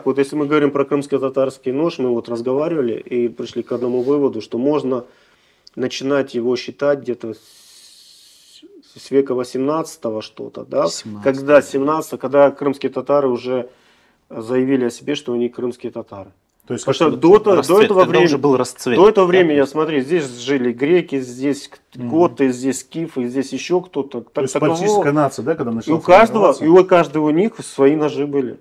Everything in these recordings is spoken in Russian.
Вот если мы говорим про крымско-татарский нож, мы вот разговаривали и пришли к одному выводу, что можно начинать его считать где-то с века 18-го что-то, да? 17-го. Когда крымские татары уже заявили о себе, что они крымские татары. То есть Потому что Расцвет, до этого когда времени, уже был расцвет. до этого времени, Да, я смотри, здесь жили греки, здесь готы, здесь скифы, здесь еще кто-то. То есть балтийская нация, да, когда И начала у каждого у них свои ножи были.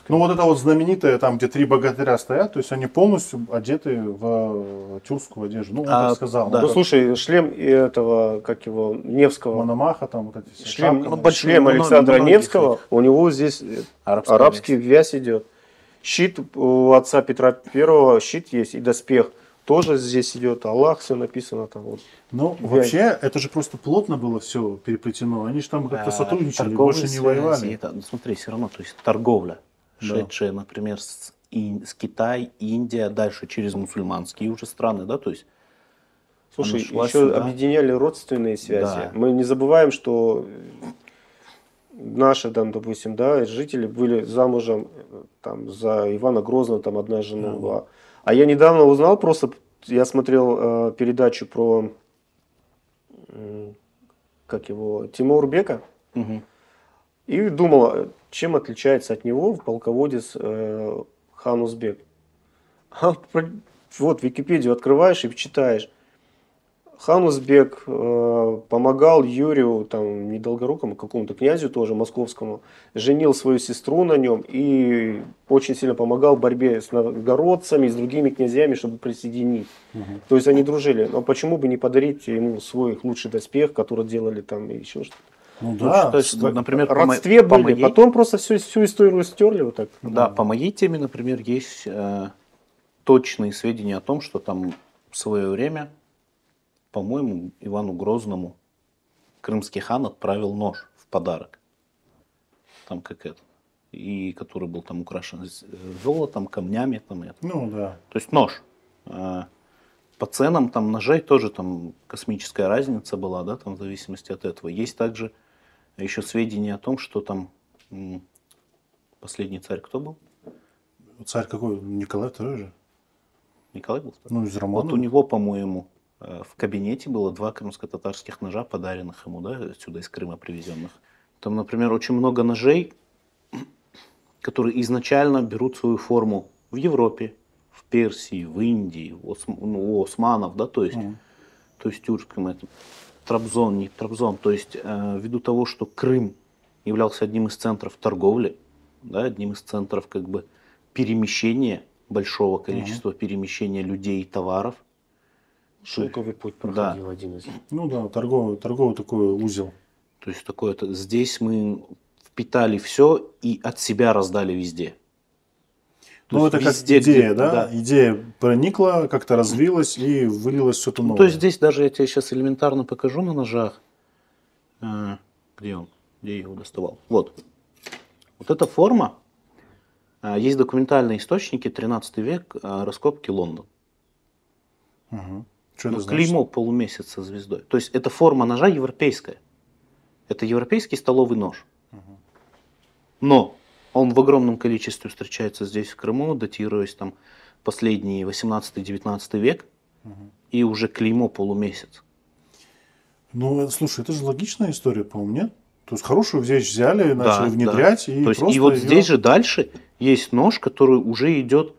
Ну вот это вот знаменитое, там где 3 богатыря стоят, то есть они полностью одеты в тюркскую одежду. Ну, он так сказал. да. Ну слушай, шлем этого, как его, Невского. Мономаха, там вот эти все Шлем, шапки. шлем Александра Невского, у него здесь Арабская арабский вязь идет. Щит у отца Петра Первого, щит есть и доспех. Тоже здесь идет Аллах, все написано там. Вот. Ну, вообще, это же просто плотно было все переплетено. Они же там как-то сотрудничали, больше не воевали. Это, ну, смотри, все равно, то есть торговля, шедшая, например, с Китай, Индия, дальше через мусульманские уже страны, да, то есть. Слушай, шлась еще сюда. объединяли родственные связи. Да. Мы не забываем, что наши, там, допустим, да, жители были замужем там, за Ивана Грозного, там одна жена была. А я недавно узнал, просто я смотрел передачу про как его, Тимур-Бека, и думал, чем отличается от него полководец хан Узбек. Вот Википедию открываешь и читаешь. Хан Узбек помогал Юрию, там, не Долгорукому, какому-то князю тоже, московскому, женил свою сестру на нем и очень сильно помогал в борьбе с новгородцами, с другими князьями, чтобы присоединить. То есть они дружили. Но почему бы не подарить ему свой лучший доспех, который делали там и еще что-то? Ну да. То есть, например, В родстве были, потом просто всю историю стерли вот так. Да, по моей теме, например, есть точные сведения о том, что там в свое время, по-моему, Ивану Грозному крымский хан отправил нож в подарок. Там как это. И который был там украшен золотом, камнями. Там, это. Ну да. То есть нож. По ценам там ножей тоже там космическая разница была, да, там в зависимости от этого. Есть также еще сведения о том, что там последний царь кто был? Царь какой? Николай II же? Николай был? Ну, из Романа. Вот у него, по-моему, в кабинете было 2 крымско-татарских ножа, подаренных ему, да, отсюда из Крыма привезенных. Там, например, очень много ножей, которые изначально берут свою форму в Европе, в Персии, в Индии, у османов, да, то есть тюркским это Трабзон, не Трабзон, то есть ввиду того, что Крым являлся одним из центров торговли, да, одним из центров как бы перемещения, большого количества перемещения людей и товаров. Шелковый путь проходил один из них. Ну да, торговый такой узел. То есть такое-то здесь мы впитали все и от себя раздали везде. Ну это как идея, да? Идея проникла, как-то развилась и вылилось что-то новое. То есть здесь даже я тебе сейчас элементарно покажу на ножах. Где он? Где я его доставал? Вот. Вот эта форма. Есть документальные источники, 13 век, раскопки Лондон. Что это значит? Клеймо полумесяц со звездой. То есть это форма ножа европейская. Это европейский столовый нож. Но он в огромном количестве встречается здесь, в Крыму, датируясь там последний 18-19 век. И уже клеймо полумесяц. Ну, слушай, это же логичная история, по-моему, нет? То есть хорошую вещь взяли, начали внедрять. И то есть, просто и вот здесь же дальше есть нож, который уже идет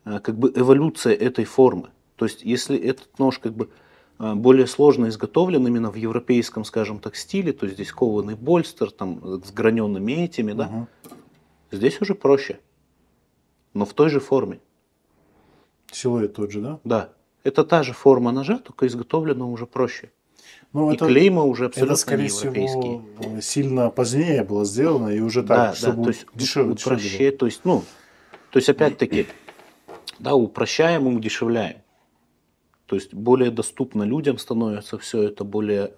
как бы эволюция этой формы. То есть если этот нож как бы более сложно изготовлен именно в европейском, скажем так, стиле, то есть здесь кованый больстер там, с граненными этими, да, здесь уже проще, но в той же форме. Силуэт тот же, да? Да. Это та же форма ножа, только изготовлена уже проще. Ну, и клейма уже абсолютно это, скорее не европейские. всего, сильно позднее было сделано, и уже так, чтобы то есть дешевле. То есть, опять-таки, да, упрощаем и удешевляем. То есть более доступно людям становится все это, более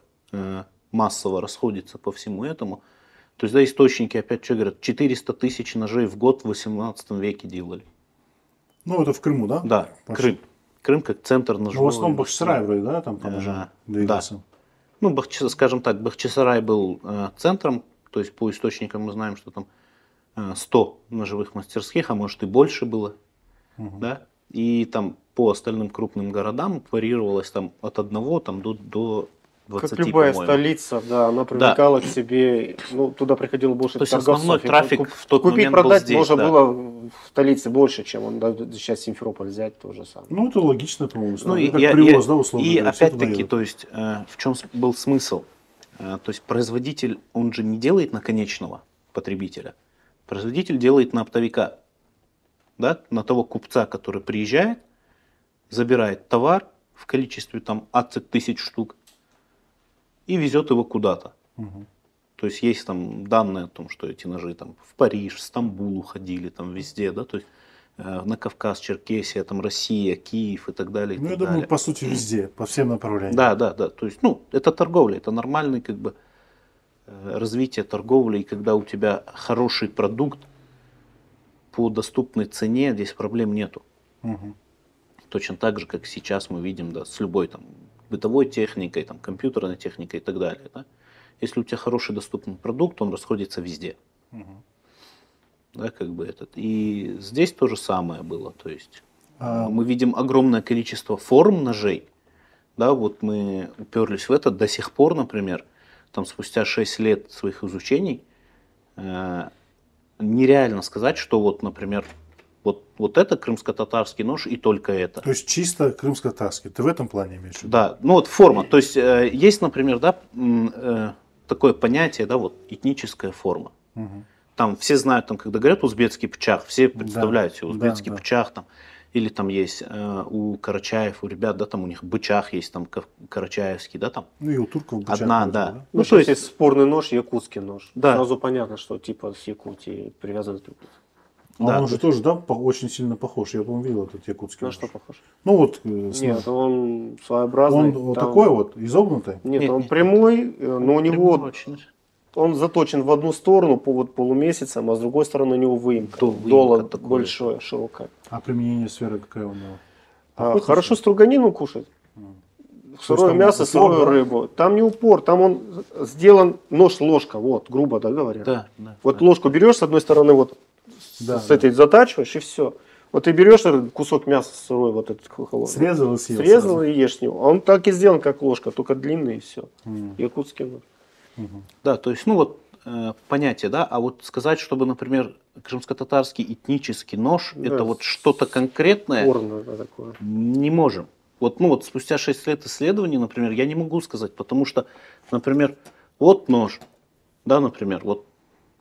массово расходится по всему этому. То есть, да, источники опять что говорят, 400 тысяч ножей в год в 18 веке делали. Ну, это в Крыму, да? Да, Почти. Крым как центр Ну, в ножевой основном индустрии. Бахчисарай вроде, да, там Да. двигался. Ну, скажем так, Бахчисарай был центром, то есть по источникам мы знаем, что там 100 ножевых мастерских, а может и больше было, да, и там по остальным крупным городам варьировалось там от 1 там, до 20, Как любая по-моему. столица, да, она привлекала к себе, ну, туда приходило больше То есть торговцев. основной трафик в тот Купить, момент был продать здесь, можно да. было в столице больше, чем он сейчас Симферополь взять, то же самое. Ну, это логично, по-моему. Ну, Это как привоз, да, условно и говоря, все туда опять-таки, едут. то есть, в чем был смысл? То есть производитель, он же не делает на конечного потребителя. Производитель делает на оптовика, да, на того купца, который приезжает, забирает товар в количестве там от 1000 штук и везет его куда-то. То есть есть там данные о том, что эти ножи там в Париж, в Стамбул уходили, там везде, да, то есть на Кавказ, Черкесия, там Россия, Киев и так далее. И Ну, я так думаю, далее. по сути, везде, по всем направлениям. Да, то есть, ну, это торговля, это нормальный как бы развитие торговли, и когда у тебя хороший продукт по доступной цене, здесь проблем нету. Точно так же, как сейчас мы видим, да, с любой там бытовой техникой, там, компьютерной техникой и так далее. Да. Если у тебя хороший доступный продукт, он расходится везде. Да, как бы этот. И здесь то же самое было. То есть мы видим огромное количество форм ножей. Да, вот мы уперлись в это. До сих пор, например, там спустя 6 лет своих изучений, нереально сказать, что вот, например, вот это крымско-татарский нож и только это. То есть чисто крымско-татарский. Ты в этом плане имеешь в виду? Да, ну вот форма. То есть есть, например, да, такое понятие, да, вот этническая форма. Там все знают, там, когда говорят узбекский пчах, все представляют себе узбекский пчах, там, или там есть у карачаев, у ребят, да, там у них бычах есть, там карачаевский, да, там. Ну и у турков бычак. Одна, вроде, да. Ну, то есть спорный нож, якутский нож. Да. Сразу понятно, что типа с Якутии привязан к Якутии. А Да, он же тоже, да, очень сильно похож. Я, по-моему, видел этот якутский На нож. что похож? Ну вот, Нет, он своеобразный. он вот такой вот, изогнутый. Нет, он Нет. прямой, но у него Приморочный. он заточен в одну сторону вот полумесяцем, а с другой стороны у него выемка. Выемка Доло такое. большое, широкое. А применение сферы какая у него? Хорошо струганину кушать. Сырое там мясо, упор, сырую да? рыбу. Там не упор, там он сделан нож-ложка, вот, грубо да, говоря. Да. Вот ложку берешь с одной стороны, вот с этой затачиваешь и все. Вот ты берешь этот кусок мяса сырой, вот этот холодный. Срезал и съел. Срезал сразу. и ешь с него. А он так и сделан, как ложка, только длинный и все. Якутский нож. Да, то есть, ну вот понятие, да, а вот сказать, чтобы, например, крымско-татарский этнический нож, Да, это вот что-то конкретное, Спорно да, такое. не можем. Вот, ну вот спустя 6 лет исследований, например, я не могу сказать, потому что, например, вот нож, да, например, вот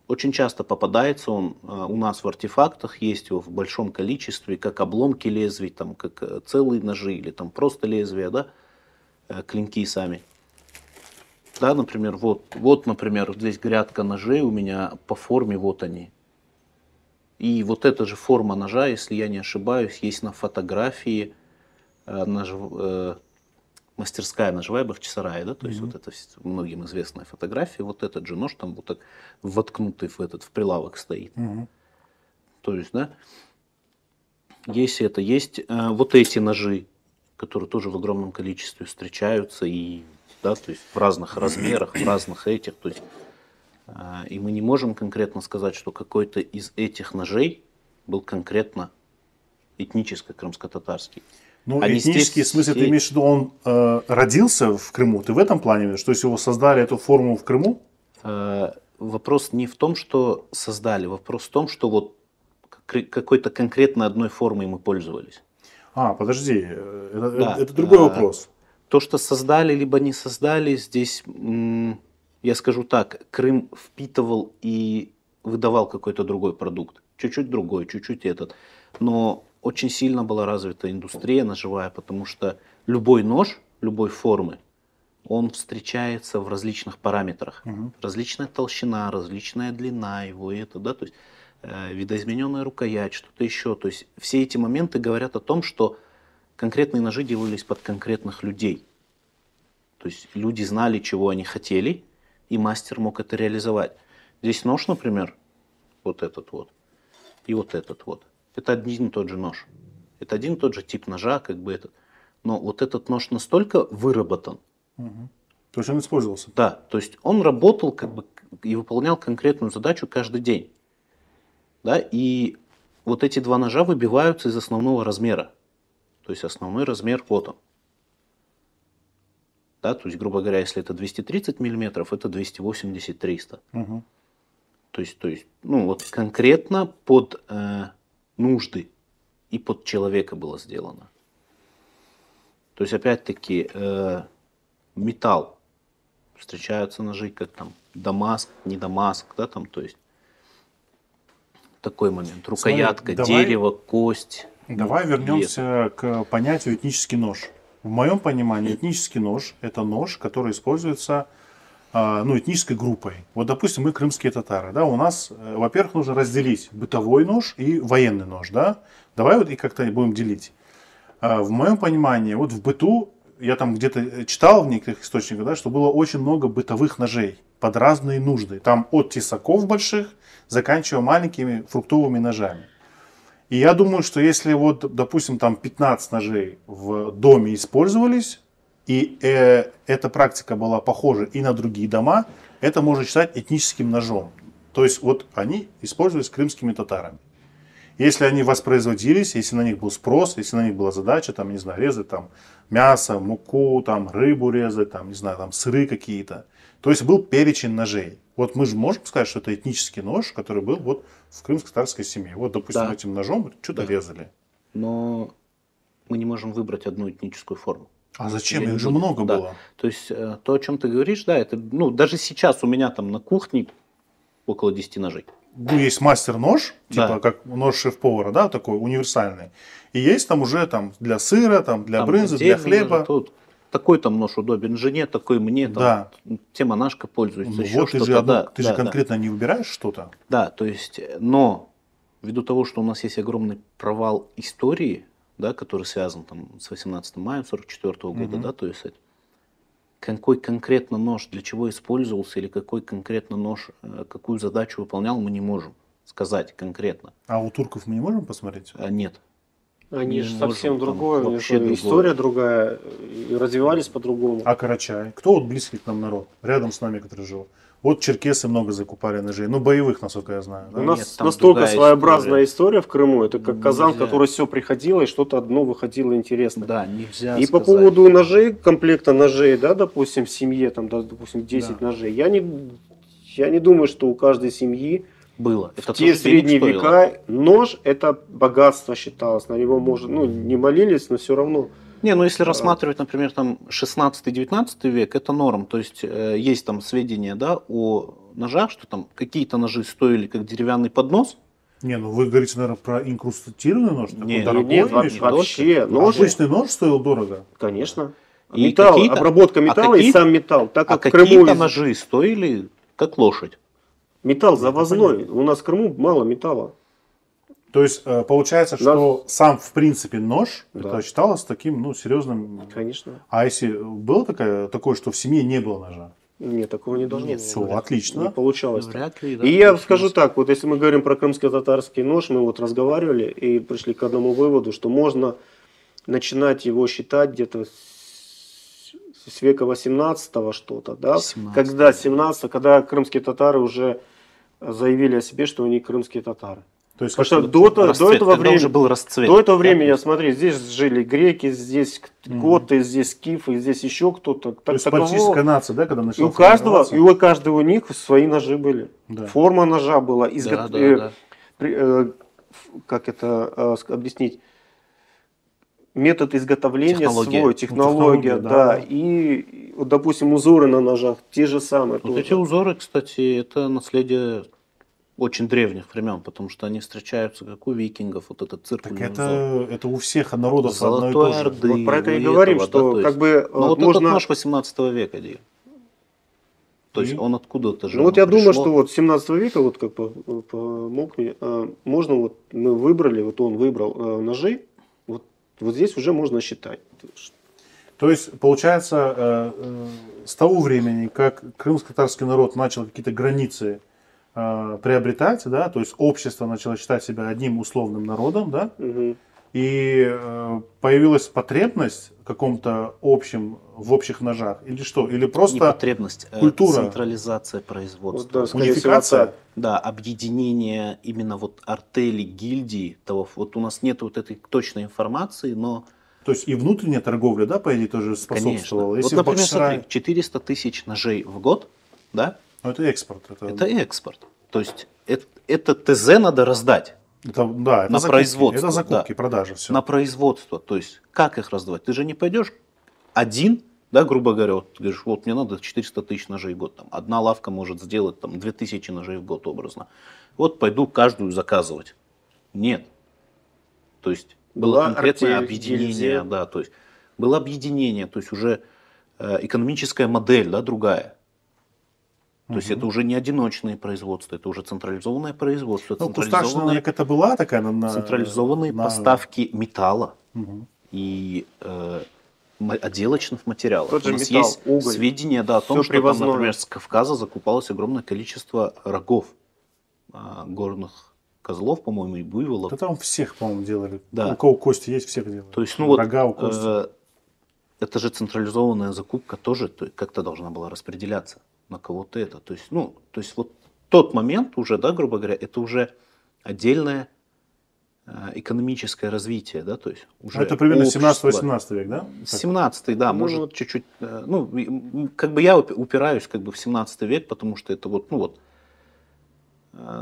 очень часто попадается он у нас в артефактах, есть его в большом количестве, как обломки лезвий, там, как целые ножи или там просто лезвия, да, клинки сами. Да, например, вот, например, здесь грядка ножей у меня по форме, вот они. И вот эта же форма ножа, если я не ошибаюсь, есть на фотографии мастерская ножевая Бахчисарая, да, то есть вот это многим известная фотография, вот этот же нож там вот так воткнутый в прилавок стоит. То есть, да, есть это, есть вот эти ножи, которые тоже в огромном количестве встречаются и, да, то есть в разных размерах, в разных этих, то есть, и мы не можем конкретно сказать, что какой-то из этих ножей был конкретно этнически крымско-татарский. Ну, Они этнический здесь смысл, ты все- имеешь в виду, он родился в Крыму? Ты в этом плане имеешь? То есть его создали эту форму в Крыму? Вопрос не в том, что создали, вопрос в том, что вот какой-то конкретно одной формой мы пользовались. Подожди, Да, это другой вопрос. То, что создали, либо не создали, здесь, я скажу так, Крым впитывал и выдавал какой-то другой продукт. Чуть-чуть другой, чуть-чуть этот. Но очень сильно была развита индустрия ножевая, потому что любой нож, любой формы, он встречается в различных параметрах. Различная толщина, различная длина его, и это, да, то есть видоизмененная рукоять, что-то еще. То есть все эти моменты говорят о том, что конкретные ножи делались под конкретных людей. То есть люди знали, чего они хотели, и мастер мог это реализовать. Здесь нож, например, вот этот вот, и вот этот вот. Это один и тот же нож. Это один и тот же тип ножа, как бы этот. Но вот этот нож настолько выработан. То есть он использовался. Да, то есть он работал как бы и выполнял конкретную задачу каждый день. Да, и вот эти два ножа выбиваются из основного размера. То есть основной размер вот он. Да, то есть, грубо говоря, если это 230 миллиметров, это 280-300. То есть, ну вот конкретно под нужды и под человека было сделано. То есть, опять-таки, металл. Встречаются ножи, как там Дамаск, не Дамаск, да, там, то есть, такой момент. Рукоятка, дерево, кость. Давай вернемся к понятию этнический нож. В моем понимании этнический нож – это нож, который используется этнической группой. Вот, допустим, мы крымские татары. Да, у нас, во-первых, нужно разделить бытовой нож и военный нож. Да? Давай вот и как-то будем делить. В моем понимании, вот в быту, я там где-то читал в некоторых источниках, да, что было очень много бытовых ножей под разные нужды. Там от тесаков больших, заканчивая маленькими фруктовыми ножами. И я думаю, что если вот, допустим, там 15 ножей в доме использовались, и эта практика была похожа и на другие дома, это можно считать этническим ножом. То есть вот они использовались крымскими татарами. Если они воспроизводились, если на них был спрос, если на них была задача, там, не знаю, резать там мясо, муку, там, рыбу резать, там, не знаю, там, сыры какие-то. То есть был перечень ножей. Вот мы же можем сказать, что это этнический нож, который был вот в крымско-татарской семье. Вот, допустим, Да. этим ножом что-то резали. Но мы не можем выбрать одну этническую форму. А зачем? Или Их не же будет. много Да. было. То есть то, о чем ты говоришь, да, это, ну, даже сейчас у меня там на кухне около 10 ножей. Ну, есть мастер-нож, типа Да. как нож шеф-повара, да, такой универсальный. И есть там уже там для сыра, там, для Там брынзы, для отдельно хлеба. ножи, тут такой там нож удобен жене, такой мне, там, Да. тем монашка пользуется, Ну, еще вот ты что-то. же, Да, ты же да, да. конкретно не выбираешь что-то. Да, то есть, но ввиду того, что у нас есть огромный провал истории, да, который связан там, с 18 мая 1944 года, да, то есть какой конкретно нож для чего использовался или какой конкретно нож какую задачу выполнял, мы не можем сказать конкретно. А у турков мы не можем посмотреть? Нет. Они Не же можем, совсем там другое, у них вообще другое. история другая, и развивались по-другому. А Карачай? Кто вот близкий к нам народ? Рядом с нами, который жил. Вот черкесы много закупали ножей. Ну, боевых, насколько я знаю. Да? У нас Нет, там настолько другая своеобразная история в Крыму, это как казан, Нельзя. который все приходило, и что-то одно выходило интересное. Да, нельзя И по сказать. поводу ножей, комплекта ножей, да, допустим, в семье, там, да, допустим, 10 ножей, я не думаю, что у каждой семьи Было. Это в те тоже денег средние стоило. века нож это богатство считалось, на него можно, ну, не молились, но все равно. Не, ну если рассматривать, например, там 16-19 век, это норм. То есть есть там сведения, да, о ножах, что там какие-то ножи стоили как деревянный поднос. Не, ну вы говорите, наверное, про инкрустированный нож? Такой Не, дорогой Нет, или что? вообще, нож, Обычный нож стоил дорого. конечно. И Металл, какие-то- обработка металла и какие-то- сам металл. Так А как в Крыму какие-то ножи стоили как лошадь. металл завозной, у нас в Крыму мало металла. То есть получается, что сам в принципе нож Да. это считалось таким, ну, серьезным. Конечно. А если было такое, что в семье не было ножа? Нет, такого не должно Нет, было Все, быть. отлично. Не получалось. так. Вряд ли. да, И то я есть скажу у нас- так, вот если мы говорим про крымско-татарский нож, мы вот разговаривали и пришли к одному выводу, что можно начинать его считать где-то с века 18 что-то, да? 17. Когда 17, когда крымские татары уже заявили о себе, что они крымские татары. То есть Потому как- что до Расцвет, этого когда времени, уже был расцвет. до этого времени, Да, смотри, здесь жили греки, здесь готы, здесь скифы, здесь еще кто-то. то есть политическая нация, да, когда И начала у каждого, формироваться? и у каждого у них свои ножи были. Да. Форма ножа была. Да, да, да. Как это объяснить? Метод изготовления Технология. свой, технология, технология, да. да. И, вот, допустим, узоры на ножах те же самые. Вот тоже. эти узоры, кстати, это наследие очень древних времен, потому что они встречаются как у викингов, вот этот Так циркульный узор. это у всех народов одно и Золотой то же. Орды. Вот про это и у говорим, этого, что да, то как есть- бы Ну вот можно... этот нож 18 века, Дим. То есть И? он откуда-то же. Ну вот я оно думаю, пришло. что вот с 17 века, вот как помог мне, можно вот мы выбрали, вот он выбрал ножи, вот здесь уже можно считать. То есть, получается, с того времени, как крымско-татарский народ начал какие-то границы приобретать, да, то есть общество начало считать себя одним условным народом, да, Мгм. и появилась потребность в каком-то в общих ножах, или что? Или Не просто потребность, культура, централизация производства. Вот, да, скорее всего, унификация? так. Да, объединение именно вот артелей, гильдий, того, вот у нас нет вот этой точной информации, но То есть и внутренняя торговля, да, по идее, тоже способствовала. конечно. Если Вот, в например, Бахчисарае- смотри, 400 тысяч ножей в год, да, Ну, это экспорт. это экспорт. То есть это ТЗ надо раздать Да, это на закупки. производство. Это закупки, да. продажи, все. На производство. То есть как их раздавать? Ты же не пойдешь один, да, грубо говоря, вот, ты говоришь, вот мне надо 400 тысяч ножей в год. Там, одна лавка может сделать там, 2000 ножей в год образно. Вот пойду каждую заказывать. Нет. То есть было Была конкретное артель, объединение, гильдия. да, то есть было объединение, то есть уже экономическая модель, да, другая. То есть это уже не одиночные производства, это уже централизованное производство, Ну, Кустарщина, наверное, это была такая централизованные поставки металла и отделочных материалов. Тот же У нас металл, есть уголь. сведения, да, о том, Всё что там, привозное. например, с Кавказа закупалось огромное количество рогов горных козлов, по-моему, и буйволов. Да там всех, по-моему, делали. Да. У кого кости есть, всех делали. То есть, ну вот, Рога у кости. это же централизованная закупка тоже как-то должна была распределяться на кого-то это. То есть, ну, то есть вот тот момент уже, да, грубо говоря, это уже отдельное экономическое развитие, да, то есть уже Это примерно общество. 17-18 век, да? 17-й, да, Ну, может вот. чуть-чуть, ну, как бы я упираюсь как бы в 17 век, потому что это вот, ну вот,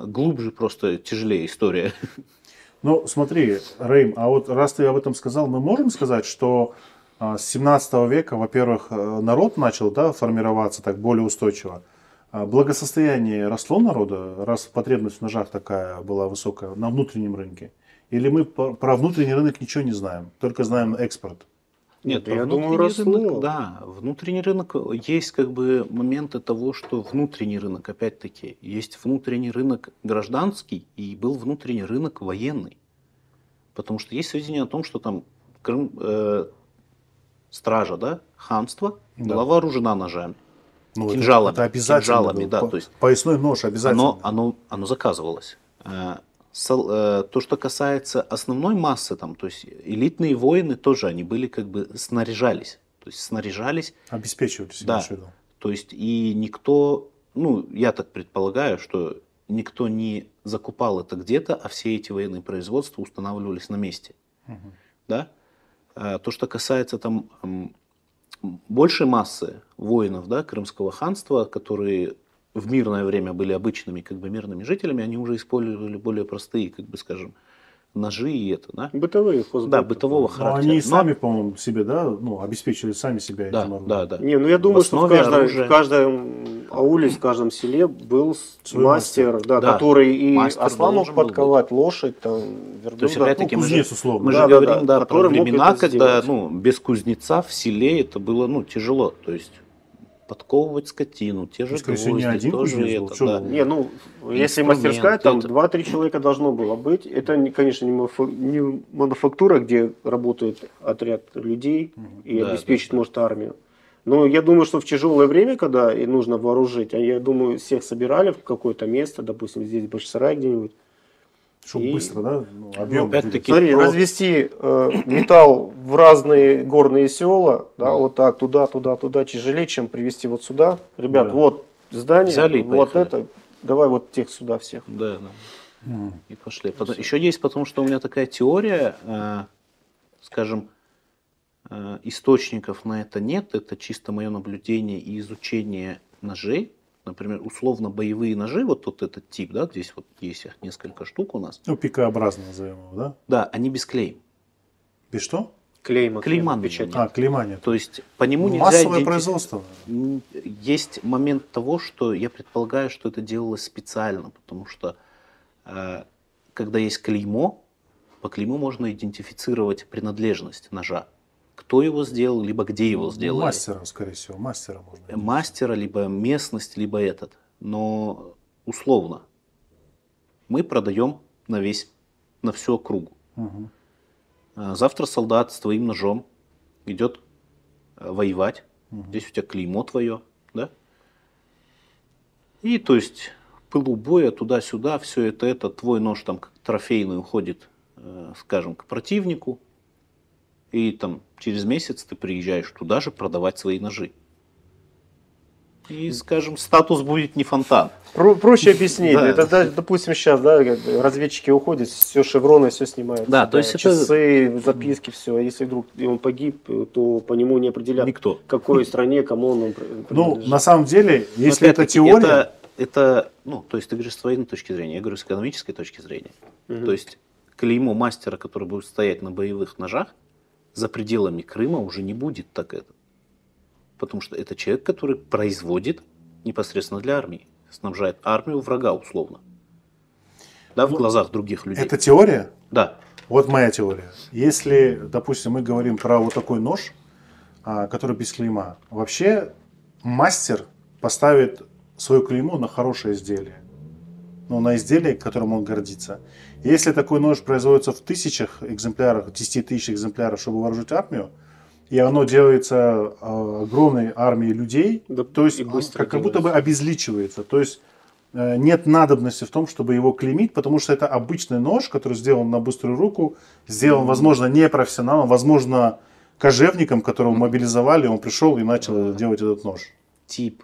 глубже просто тяжелее история. Ну, смотри, Рейм, а вот раз ты об этом сказал, мы можем сказать, что с 17 века, во-первых, народ начал, да, формироваться так более устойчиво. Благосостояние росло народа, раз потребность в ножах такая была высокая на внутреннем рынке? Или мы про внутренний рынок ничего не знаем, только знаем экспорт? Нет, Да, я про думаю, внутренний росло. рынок, да, внутренний рынок есть как бы моменты того, что внутренний рынок, опять-таки, есть внутренний рынок гражданский и был внутренний рынок военный. Потому что есть сведения о том, что там стража, да, ханство была вооружена ножами, Ну, кинжалами, это обязательно кинжалами, было. да, то есть Поясной нож обязательно. оно заказывалось. То, что касается основной массы, там, то есть элитные воины тоже, они были как бы снаряжались. То есть снаряжались, Обеспечивались, да. имеешь в виду. То есть и никто, ну, я так предполагаю, что никто не закупал это где-то, а все эти военные производства устанавливались на месте. Да? То, что касается там большей массы воинов, да, Крымского ханства, которые в мирное время были обычными как бы мирными жителями, они уже использовали более простые, как бы скажем, ножи и это, да? Бытовые хозбыт. Да, бытового Но характера. они Но- сами, по-моему, себе, да, ну, обеспечивали сами себя да, этим оружием. да, да. Не, ну я думаю, что в основе оружия- каждом ауле, в каждом селе был Свой мастер, да, Да, который и мастер осла мог должен был подковать, лошадь, там, верблюда. То есть, опять-таки, Ну, мы же, кузнец, условно. мы Да, же да, говорим, да, да, про который мог времена, это когда, сделать. ну, без кузнеца в селе это было, ну, тяжело. То есть, подковывать скотину, те же скорее всего, не гвозди, один тоже кузнец был, это, что да. вы. Не, ну, если Инструмент, мастерская, там это- 2-3 человека должно было быть. Это, конечно, не мануфактура, где работает отряд людей и Да, обеспечит, да. может, армию. Но я думаю, что в тяжелое время, когда и нужно вооружить, а я думаю, всех собирали в какое-то место, допустим, здесь в Бахчисарае где-нибудь. Чтобы И- быстро, да, ну, объем. опять-таки, Смотри, про- развести металл в разные горные села, да, вот так, туда, тяжелее, чем привезти вот сюда. Ребят, Да. вот здание, Взяли и вот поехали. это, давай вот тех сюда всех. Да, да. И пошли. Еще есть, потому что у меня такая теория, скажем, источников на это нет, это чисто мое наблюдение и изучение ножей. Например, условно боевые ножи, вот этот тип, да, здесь вот есть их несколько штук у нас. Ну, пикообразно назовем его, да? Да, они без клейм. Без что? Клейма. Клейма печать. нет. Клейма нет. То есть по нему нельзя Массовое производство. Есть момент того, что я предполагаю, что это делалось специально, потому что когда есть клеймо, по клейму можно идентифицировать принадлежность ножа. Кто его сделал, либо где его сделали. Мастера, скорее всего, мастера можно. Мастера, либо местность, либо этот. Но условно мы продаем на всю округу. Мгм. Завтра солдат с твоим ножом идет воевать. Здесь у тебя клеймо твое, да? И то есть в пылу боя туда-сюда, все это твой нож там как трофейный уходит скажем, к противнику, и там через месяц ты приезжаешь туда же продавать свои ножи. И, скажем, статус будет не фонтан. Проще объяснить. Да. Это, допустим, сейчас, да, разведчики уходят, все шевроны, все снимают. Да, то есть это- часы, записки, все. А если вдруг он погиб, то по нему не определят, Никто. в какой стране, кому он Ну, принадлежит. на самом деле, Но если это опять-таки, теория, это, ну, то есть ты говоришь с военной точки зрения, я говорю с экономической точки зрения. То есть клеймо мастера, который будет стоять на боевых ножах, за пределами Крыма уже не будет так это. Потому что это человек, который производит непосредственно для армии, снабжает армию врага условно. Да, в глазах других людей. это теория, Да. вот моя теория. Если, допустим, мы говорим про вот такой нож, который без клейма, вообще мастер поставит свое клеймо на хорошее изделие. Ну, на изделие, которым он гордится. Если такой нож производится в тысячах экземплярах, 10 тысяч экземпляров, чтобы вооружить армию, и оно делается огромной армией людей, Да, то есть и быстро как будто бы делается. обезличивается. То есть нет надобности в том, чтобы его клеймить, потому что это обычный нож, который сделан на быструю руку, сделан, возможно, не профессионалом, возможно, кожевником, которого мобилизовали, он пришел и начал делать этот нож. Тип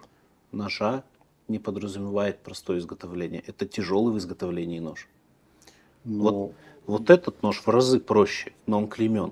ножа не подразумевает простое изготовление. Это тяжелый в изготовлении нож. Ну, Вот этот нож в разы проще, но он клеймен.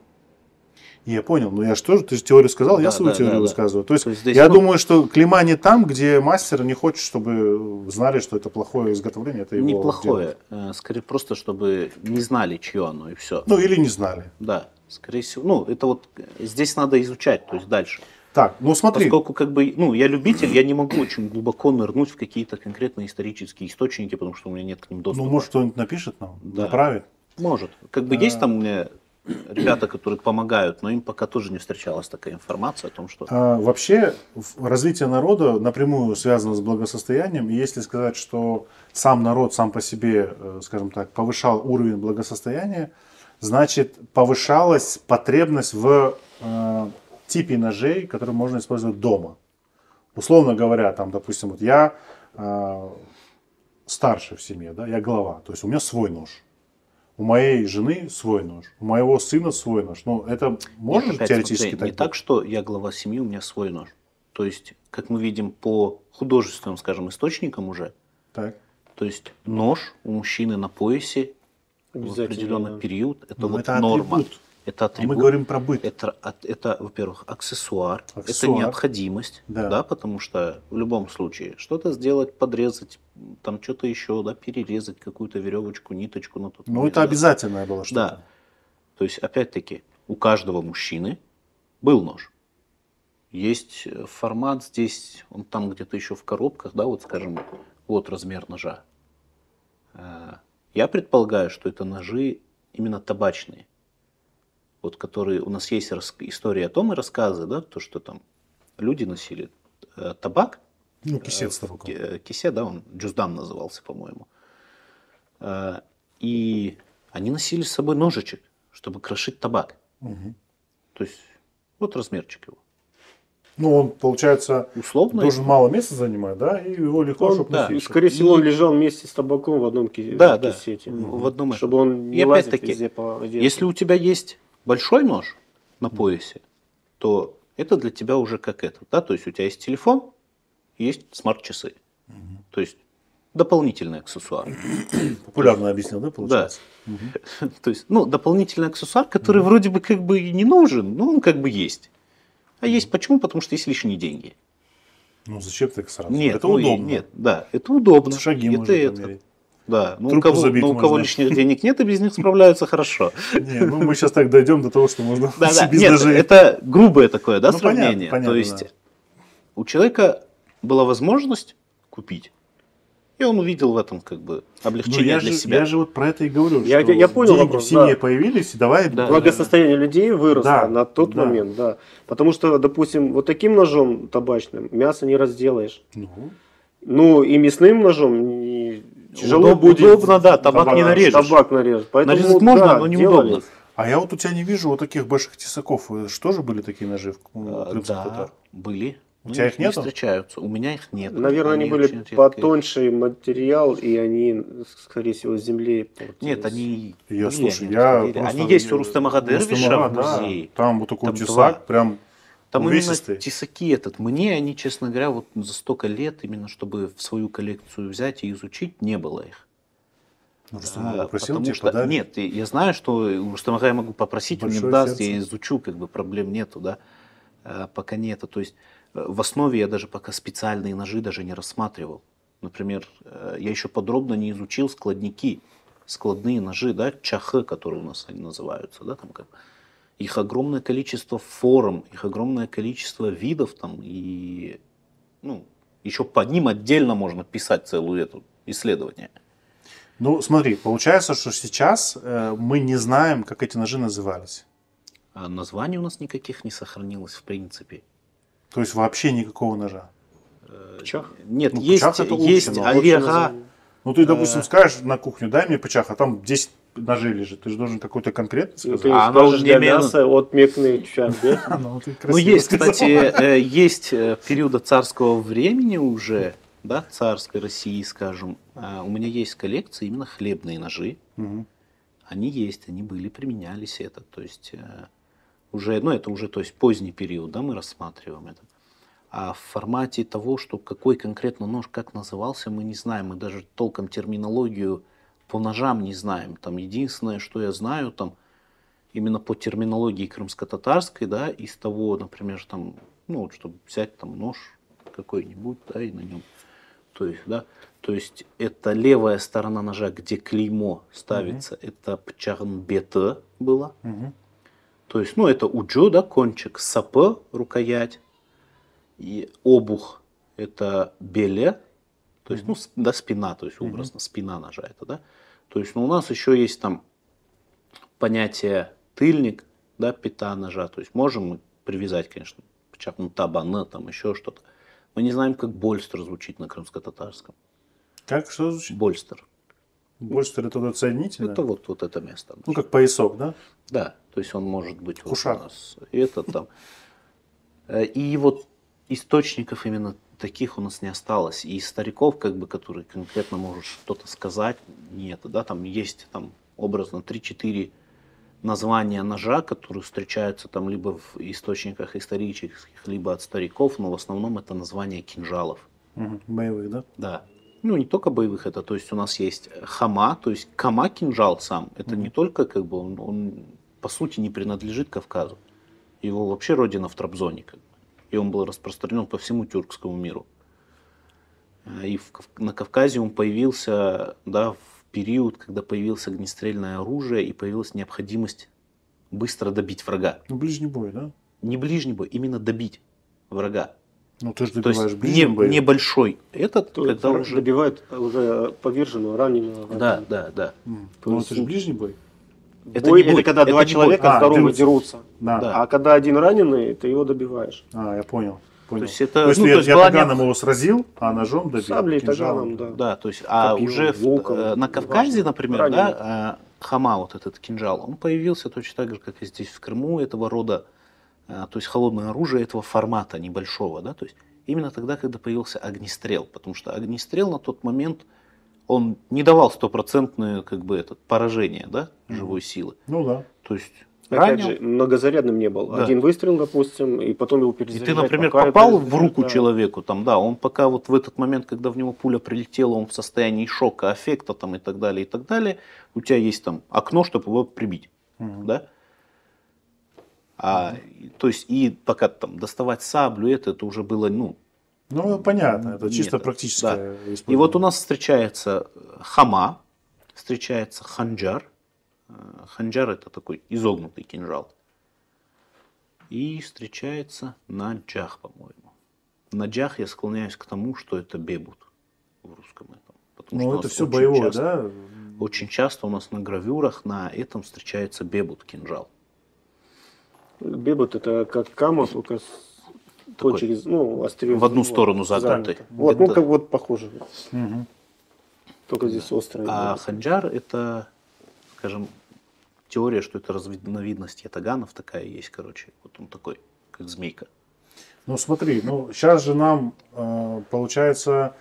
я понял, но я же тоже, ты же теорию сказал, я Да, свою да, теорию да, да. высказываю. То есть, То есть здесь, я ну- думаю, что клейма не там, где мастер не хочет, чтобы знали, что это плохое изготовление, это его дело. Неплохое. Скорее просто, чтобы не знали, чье оно, и все. Ну, или не знали. Да, скорее всего. Ну, это вот здесь надо изучать, то есть дальше. Так, ну смотри, Поскольку как бы, ну, я любитель, я не могу очень глубоко нырнуть в какие-то конкретные исторические источники, потому что у меня нет к ним доступа. ну, может, кто-нибудь напишет нам, Да. направит. Может. Как бы есть там у меня ребята, которые помогают, но им пока тоже не встречалась такая информация о том, что... Вообще, развитие народа напрямую связано с благосостоянием. И если сказать, что сам народ сам по себе, скажем так, повышал уровень благосостояния, значит, повышалась потребность в типе ножей, которые можно использовать дома. Условно говоря, там, допустим, вот я старший в семье, да, я глава, то есть у меня свой нож. У моей жены свой нож, у моего сына свой нож. Ну, это можно Нет, опять теоретически смотри, так не быть? так, что я глава семьи, у меня свой нож. То есть, как мы видим по художественным, скажем, источникам уже, Так. то есть нож у мужчины на поясе в Обязательно, определенный да. период, это Ну, вот это норма. атрибут. Это А атрибут. мы говорим про быт. Это, во-первых, аксессуар, это Аксессуар. необходимость, Да. да, потому что в любом случае что-то сделать, подрезать, там что-то еще, да, перерезать какую-то веревочку, ниточку на тот Ну, момент, это да. обязательное было что-то. Да. То есть, опять-таки, у каждого мужчины был нож. Есть формат здесь, он там где-то еще в коробках, да, вот скажем, вот размер ножа. Я предполагаю, что это ножи именно табачные. Вот которые, у нас есть история о том и рассказы, да, то, что там люди носили табак, Ну, кисет с табаком. кисе, да, он джуздам назывался, по-моему. И они носили с собой ножичек, чтобы крошить табак. То есть, вот размерчик его. Ну, он, получается, Условно. должен мало места занимать, да, и его легко, Он, чтобы да, носить. скорее всего, он лежал вместе с табаком в одном Да, да, кисете. в одном Чтобы он И не лазил опять-таки, везде по одежде. если у тебя есть большой нож на поясе, то это для тебя уже как это, да, то есть у тебя есть телефон, есть смарт-часы. То есть дополнительный аксессуар. Популярно объяснил, да, получается? То есть, ну, дополнительный аксессуар, который вроде бы как бы и не нужен, но он как бы есть. А есть почему? Потому что есть лишние деньги. Ну, зачем так сразу? Нет, это ну и удобно. нет, да, это удобно. Шаги это, можно это. померить. Да, ну, Трубку у забить кого можно. лишних денег нет, и без них справляются хорошо. Не, ну мы сейчас так дойдем до того, что можно Да, да, без нет, ножей. это грубое такое, да, Ну, сравнение. понятно, То есть да. у человека была возможность купить, и он увидел в этом как бы Ну, облегчение для себя. я же вот про это и говорю, Я что понял деньги вопрос, в семье да. появились, и давай... Да. Благосостояние людей выросло Да, на тот да. момент, да. Потому что, допустим, вот таким ножом табачным мясо не разделаешь. Ну, Ну и мясным ножом тяжело будет. Удобно, да, табак не нарежешь. Табак нарежешь. Поэтому, Нарезать можно, да, но делали. неудобно. а я вот у тебя не вижу вот таких больших тесаков. Что же были такие ножи в крымских Да, татар? были. У тебя их не нету? встречаются. У меня их нет. Наверное, они были очень редкие. потоньше материал, и они, скорее всего, с земли портились. Нет, они Я, были, слушай, они я отходили. просто... Они есть у Рустема Дервиша в да. музее. Там вот такой Там тесак, два. прям Там увесистый. именно тесаки этот. Мне они, честно говоря, вот за столько лет, именно чтобы в свою коллекцию взять и изучить, не было их. Ну, Рустам попросил Потому тебе что, подарить. нет, я знаю, что у Рустама я могу попросить, он мне Большое даст, сердце. я изучу, как бы проблем нету, да. Пока нету. То есть в основе я даже пока специальные ножи даже не рассматривал. Например, я еще подробно не изучил складники, складные ножи, да, чахы, которые у нас они называются, да, там как. Их огромное количество форм, их огромное количество видов там, и ну, еще по ним отдельно можно писать целую эту исследование. Ну, смотри, получается, что сейчас мы не знаем, как эти ножи назывались. А названий у нас никаких не сохранилось в принципе. То есть вообще никакого ножа. Пчах? Нет, Ну, есть, пчах это есть общее, но общее олега. название. Ну, ты, допустим, скажешь на кухню, дай мне пычах, а там 10 ножей лежит. Ты же должен какой-то конкретный Ну, сказать. ты А скажешь оно для именно- мяса от мекный чах, да? Ну, ты Ну, красиво есть, сказал. кстати, есть периода царского времени уже, да, царской России, скажем. У меня есть коллекция именно хлебные ножи. Мгм. Они есть, они были, применялись это. То есть уже, ну это уже, то есть поздний период, да, мы рассматриваем это. А в формате того, что какой конкретно нож как назывался, мы не знаем. Мы даже толком терминологию по ножам не знаем. Там единственное, что я знаю, там именно по терминологии крымско-татарской, да, из того, например, там, ну вот, чтобы взять там нож какой-нибудь, да, и на нем, то есть, да, то есть это левая сторона ножа, где клеймо ставится, это пчарнбете было, Мгм. то есть, ну, это уджо, да, кончик, сапы, рукоять, и обух, это беле, то есть, ну, да, спина, то есть, образно, спина ножа это, да, то есть, ну, у нас еще есть там понятие тыльник, да, пята ножа, то есть, можем мы привязать, конечно, пчарну табаны, там, еще что-то. Мы не знаем, как больстер звучит на крымско-татарском. Как, что звучит? Больстер. Больше это вот соединительное? Это вот это место. Ну, как поясок, да? Да, то есть он может быть вот у Кушак. нас. И это там. И вот источников именно таких у нас не осталось. И стариков, как бы, которые конкретно могут что-то сказать, нет. Да, там есть там образно 3-4 названия ножа, которые встречаются там либо в источниках исторических, либо от стариков, но в основном это название кинжалов. Мгм. Боевых, да? Да. Ну, не только боевых, это, то есть у нас есть хама, то есть кама кинжал сам, это не только как бы, он по сути не принадлежит Кавказу. Его вообще родина в Трабзоне, как бы. И он был распространен по всему тюркскому миру. И на Кавказе он появился, да, в период, когда появилось огнестрельное оружие и появилась необходимость быстро добить врага. Ну, ближний бой, да? Не ближний бой, именно добить врага. Ну, ты же То добиваешь есть ближним боем. небольшой. Этот, То когда есть уже... добивают уже поверженного, раненого. Да, да, да. Ну, это же ближний бой. Это Бой не это бой, когда это два не человека бой. А, здорово дерутся. дерутся. Да. Да. А когда один раненый, ты его добиваешь. А, я понял. Понял. То есть это, То есть ну, я, то есть я была таганом необ- его сразил, а ножом добил. Саблей, кинжалом. таганом, да. Да, то есть, а Копьем, уже луком, на Кавказе, неважно, например, раненый. да, хама, вот этот кинжал, он появился точно так же, как и здесь в Крыму, этого рода, то есть холодное оружие этого формата небольшого, да, то есть именно тогда, когда появился огнестрел, потому что огнестрел на тот момент, он не давал стопроцентное, как бы, поражение, да, живой силы. Ну да. То есть Опять ранил, же, многозарядным не был. Да. Один выстрел, допустим, и потом его и перезаряжать. ты, например, пока попал это- в руку да. человеку, там, да, он пока вот в этот момент, когда в него пуля прилетела, он в состоянии шока, аффекта там, и так далее, у тебя есть там окно, чтобы его прибить, да? То есть, и пока там доставать саблю, это уже было, ну, Ну, понятно, это чисто нет, практическое да. использование. И вот у нас встречается хама, встречается ханджар. Ханджар это такой изогнутый кинжал. И встречается наджах, по-моему. Наджах я склоняюсь к тому, что это бебут в русском этом. Потому что Ну, у это нас все очень боевое, часто- да? Очень часто у нас на гравюрах на этом встречается бебут кинжал. Бебот это как кама, только с Такой, через, ну, острие в одну вот, сторону загнутый. Вот, ну Это- как вот похоже. Мгм. Только здесь острое. А ханджар это, скажем, теория, что это разновидность ятаганов такая есть, короче. Вот он такой, как змейка. Ну смотри, сейчас же нам, получается,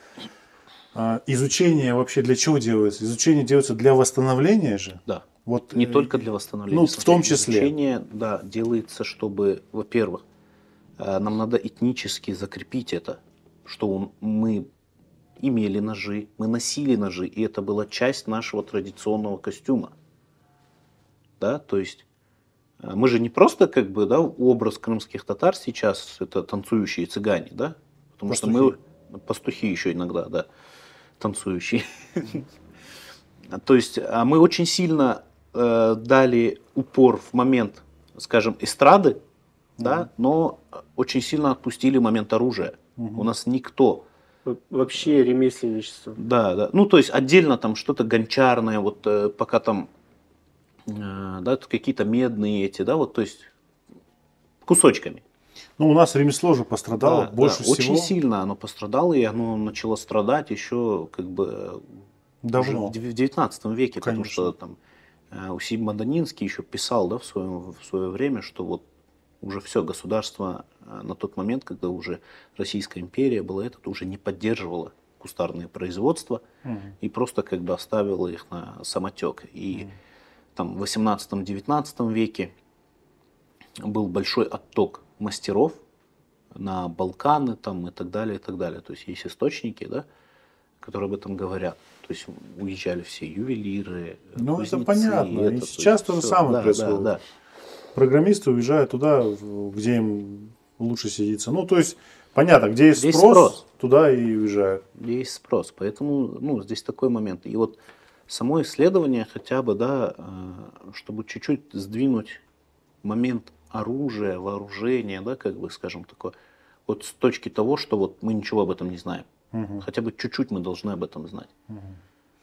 изучение вообще для чего делается? Изучение делается для восстановления же? Да. Вот, Не только для восстановления. Ну, в том Смотри, числе. изучение, да, делается, чтобы, во-первых, нам надо этнически закрепить это, что мы имели ножи, мы носили ножи, и это была часть нашего традиционного костюма. Да, то есть мы же не просто как бы, да, образ крымских татар сейчас это танцующие цыгане, да, потому что мы пастухи еще иногда, да, танцующие. То есть мы очень сильно дали упор в момент, скажем, эстрады, да, но очень сильно отпустили момент оружия. У нас никто. Вообще ремесленничество. Да, да. Ну, то есть отдельно там что-то гончарное, вот пока там, да, какие-то медные эти, да, вот, то есть кусочками. Ну, у нас ремесло же пострадало Да, больше да, всего. очень сильно оно пострадало, и оно начало страдать еще как бы Давно. уже в 19 веке, потому Конечно. что там Усим Маданинский еще писал, да, в свое время, что вот уже все государство на тот момент, когда уже Российская империя была, это уже не поддерживало кустарные производства и просто как бы оставило их на самотек. И там в 18-19 веке был большой отток мастеров на Балканы там, и так далее, и так далее. То есть есть источники, да, которые об этом говорят. То есть уезжали все ювелиры, Ну, кузнецы, это понятно. И то сейчас есть то же всё. самое Да, происходит. да, да. Программисты уезжают туда, где им лучше сидится. Ну, то есть, понятно, где есть Здесь спрос, спрос. туда и уезжают. Есть спрос. Поэтому, ну, здесь такой момент. И вот само исследование хотя бы, да, чтобы чуть-чуть сдвинуть момент оружия, вооружения, да, как бы, скажем, такое, вот с точки того, что вот мы ничего об этом не знаем. Хотя бы чуть-чуть мы должны об этом знать.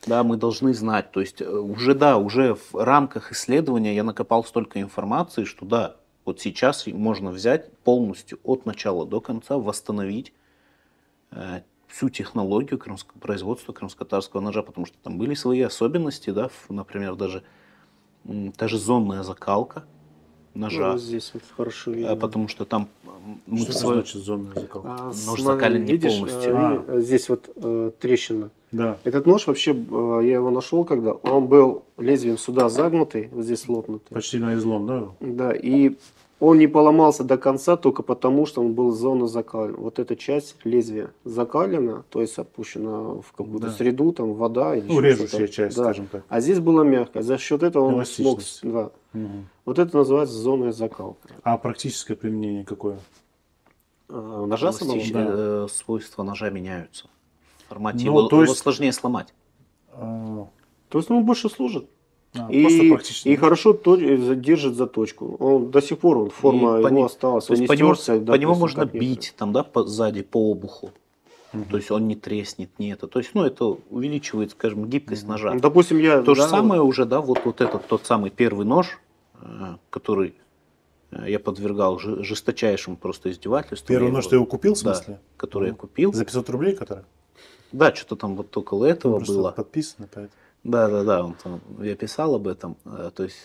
Да, мы должны знать. То есть уже, да, уже в рамках исследования я накопал столько информации, что да, вот сейчас можно взять полностью от начала до конца, восстановить всю технологию производства крымско-татарского ножа, потому что там были свои особенности, да, например, даже та же зонная закалка ножа, Вот здесь вот хорошо видно. потому что там мы Что свой значит зонная закалка? нож Смотри, закален не видишь, полностью. здесь вот трещина. Да. Этот нож вообще, я его нашел когда, он был лезвием сюда загнутый, вот здесь лопнутый. Почти на излом, да? Да, и он не поломался до конца только потому, что он был зона закален. Вот эта часть лезвия закалена, то есть опущена в какую-то Да. среду, там вода или Ну, еще режущая что-то. часть, Да. скажем так. А здесь было мягко. За счет этого он смог. Эластичность. Да. Мгм. Вот это называется зонная закалка. А практическое применение какое? Ножа самого? Свойства ножа меняются. В формате Ну, его, то есть- его сложнее сломать. А, То есть он больше служит. просто И практически. хорошо держит заточку. Он до сих пор форма И по его ним- осталась. То Он есть не по нему, стерся, по нему допустим, можно как некоторые. бить там, да, сзади по обуху. То есть он не треснет, не это. То есть, ну, это увеличивает, скажем, гибкость ножа. Ну, допустим, я... То же да, самое уже, да, вот этот тот самый первый нож, который я подвергал жесточайшему просто издевательству. Первый Я нож его- ты его купил, в Да, смысле? который я купил. За 500 рублей, который? Да, что-то там вот около этого Просто было. подписано, поэтому. Да, я писал об этом, то есть,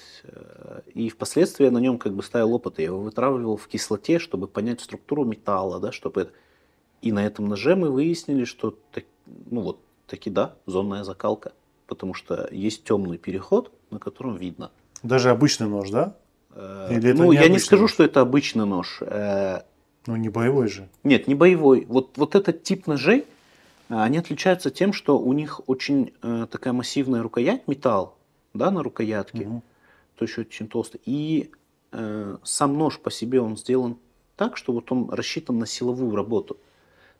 и впоследствии я на нем как бы ставил опыт, я его вытравливал в кислоте, чтобы понять структуру металла, да, чтобы это... И на этом ноже мы выяснили, что, ну вот, таки да, зонная закалка, потому что есть темный переход, на котором видно. Даже обычный нож, да? Или это Ну, я не необычный скажу, нож? что это обычный нож. Ну, не боевой же. Нет, не боевой. Вот этот тип ножей, они отличаются тем, что у них очень такая массивная рукоять, металл, да, на рукоятке, то есть очень толстый. И сам нож по себе он сделан так, что вот он рассчитан на силовую работу.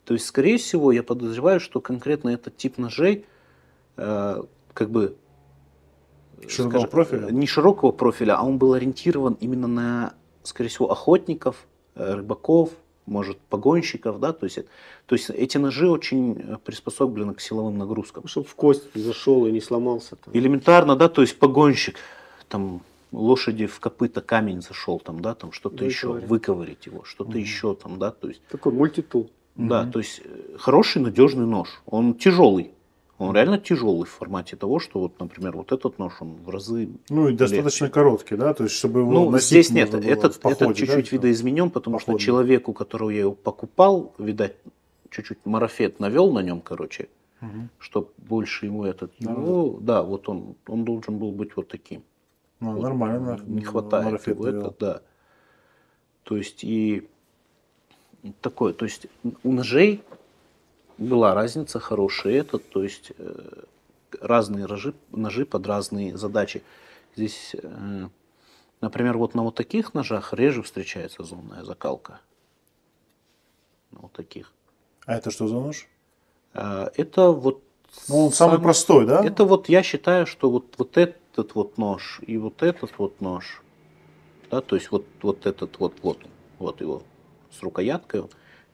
То есть, скорее всего, я подозреваю, что конкретно этот тип ножей, как бы, Широкого скажем, профиля? не широкого профиля, а он был ориентирован именно на, скорее всего, охотников, рыбаков, может, погонщиков, да, то есть эти ножи очень приспособлены к силовым нагрузкам. Чтобы в кость зашел и не сломался. Там. Элементарно, да, то есть погонщик, там, лошади в копыта камень зашел, там, да, там, что-то еще, Выковырять. выковырить его, что-то еще, там, да, то есть, Такой мультитул. да, то есть хороший, надежный нож, он тяжелый, Он реально тяжелый в формате того, что вот, например, вот этот нож, он в разы Ну и достаточно легче. короткий, да, то есть чтобы его Ну, носить здесь нет, можно было этот в походе, чуть-чуть да, видоизменен, потому что походный. человек, у которого я его покупал, видать, чуть-чуть марафет навел на нем, короче, чтобы больше ему этот, ну, да, вот он должен был быть вот таким. Ну, Вот, нормально. не хватает марафет его, навел. это, да. То есть и такое, то есть у ножей была разница, хороший этот, то есть разные ножи под разные задачи. Здесь, например, вот на вот таких ножах реже встречается зонная закалка. На вот таких. А это что за нож? Это вот Ну, он самый простой, да? Это вот я считаю, что вот этот вот нож и вот этот вот нож, да, то есть вот этот вот его с рукояткой,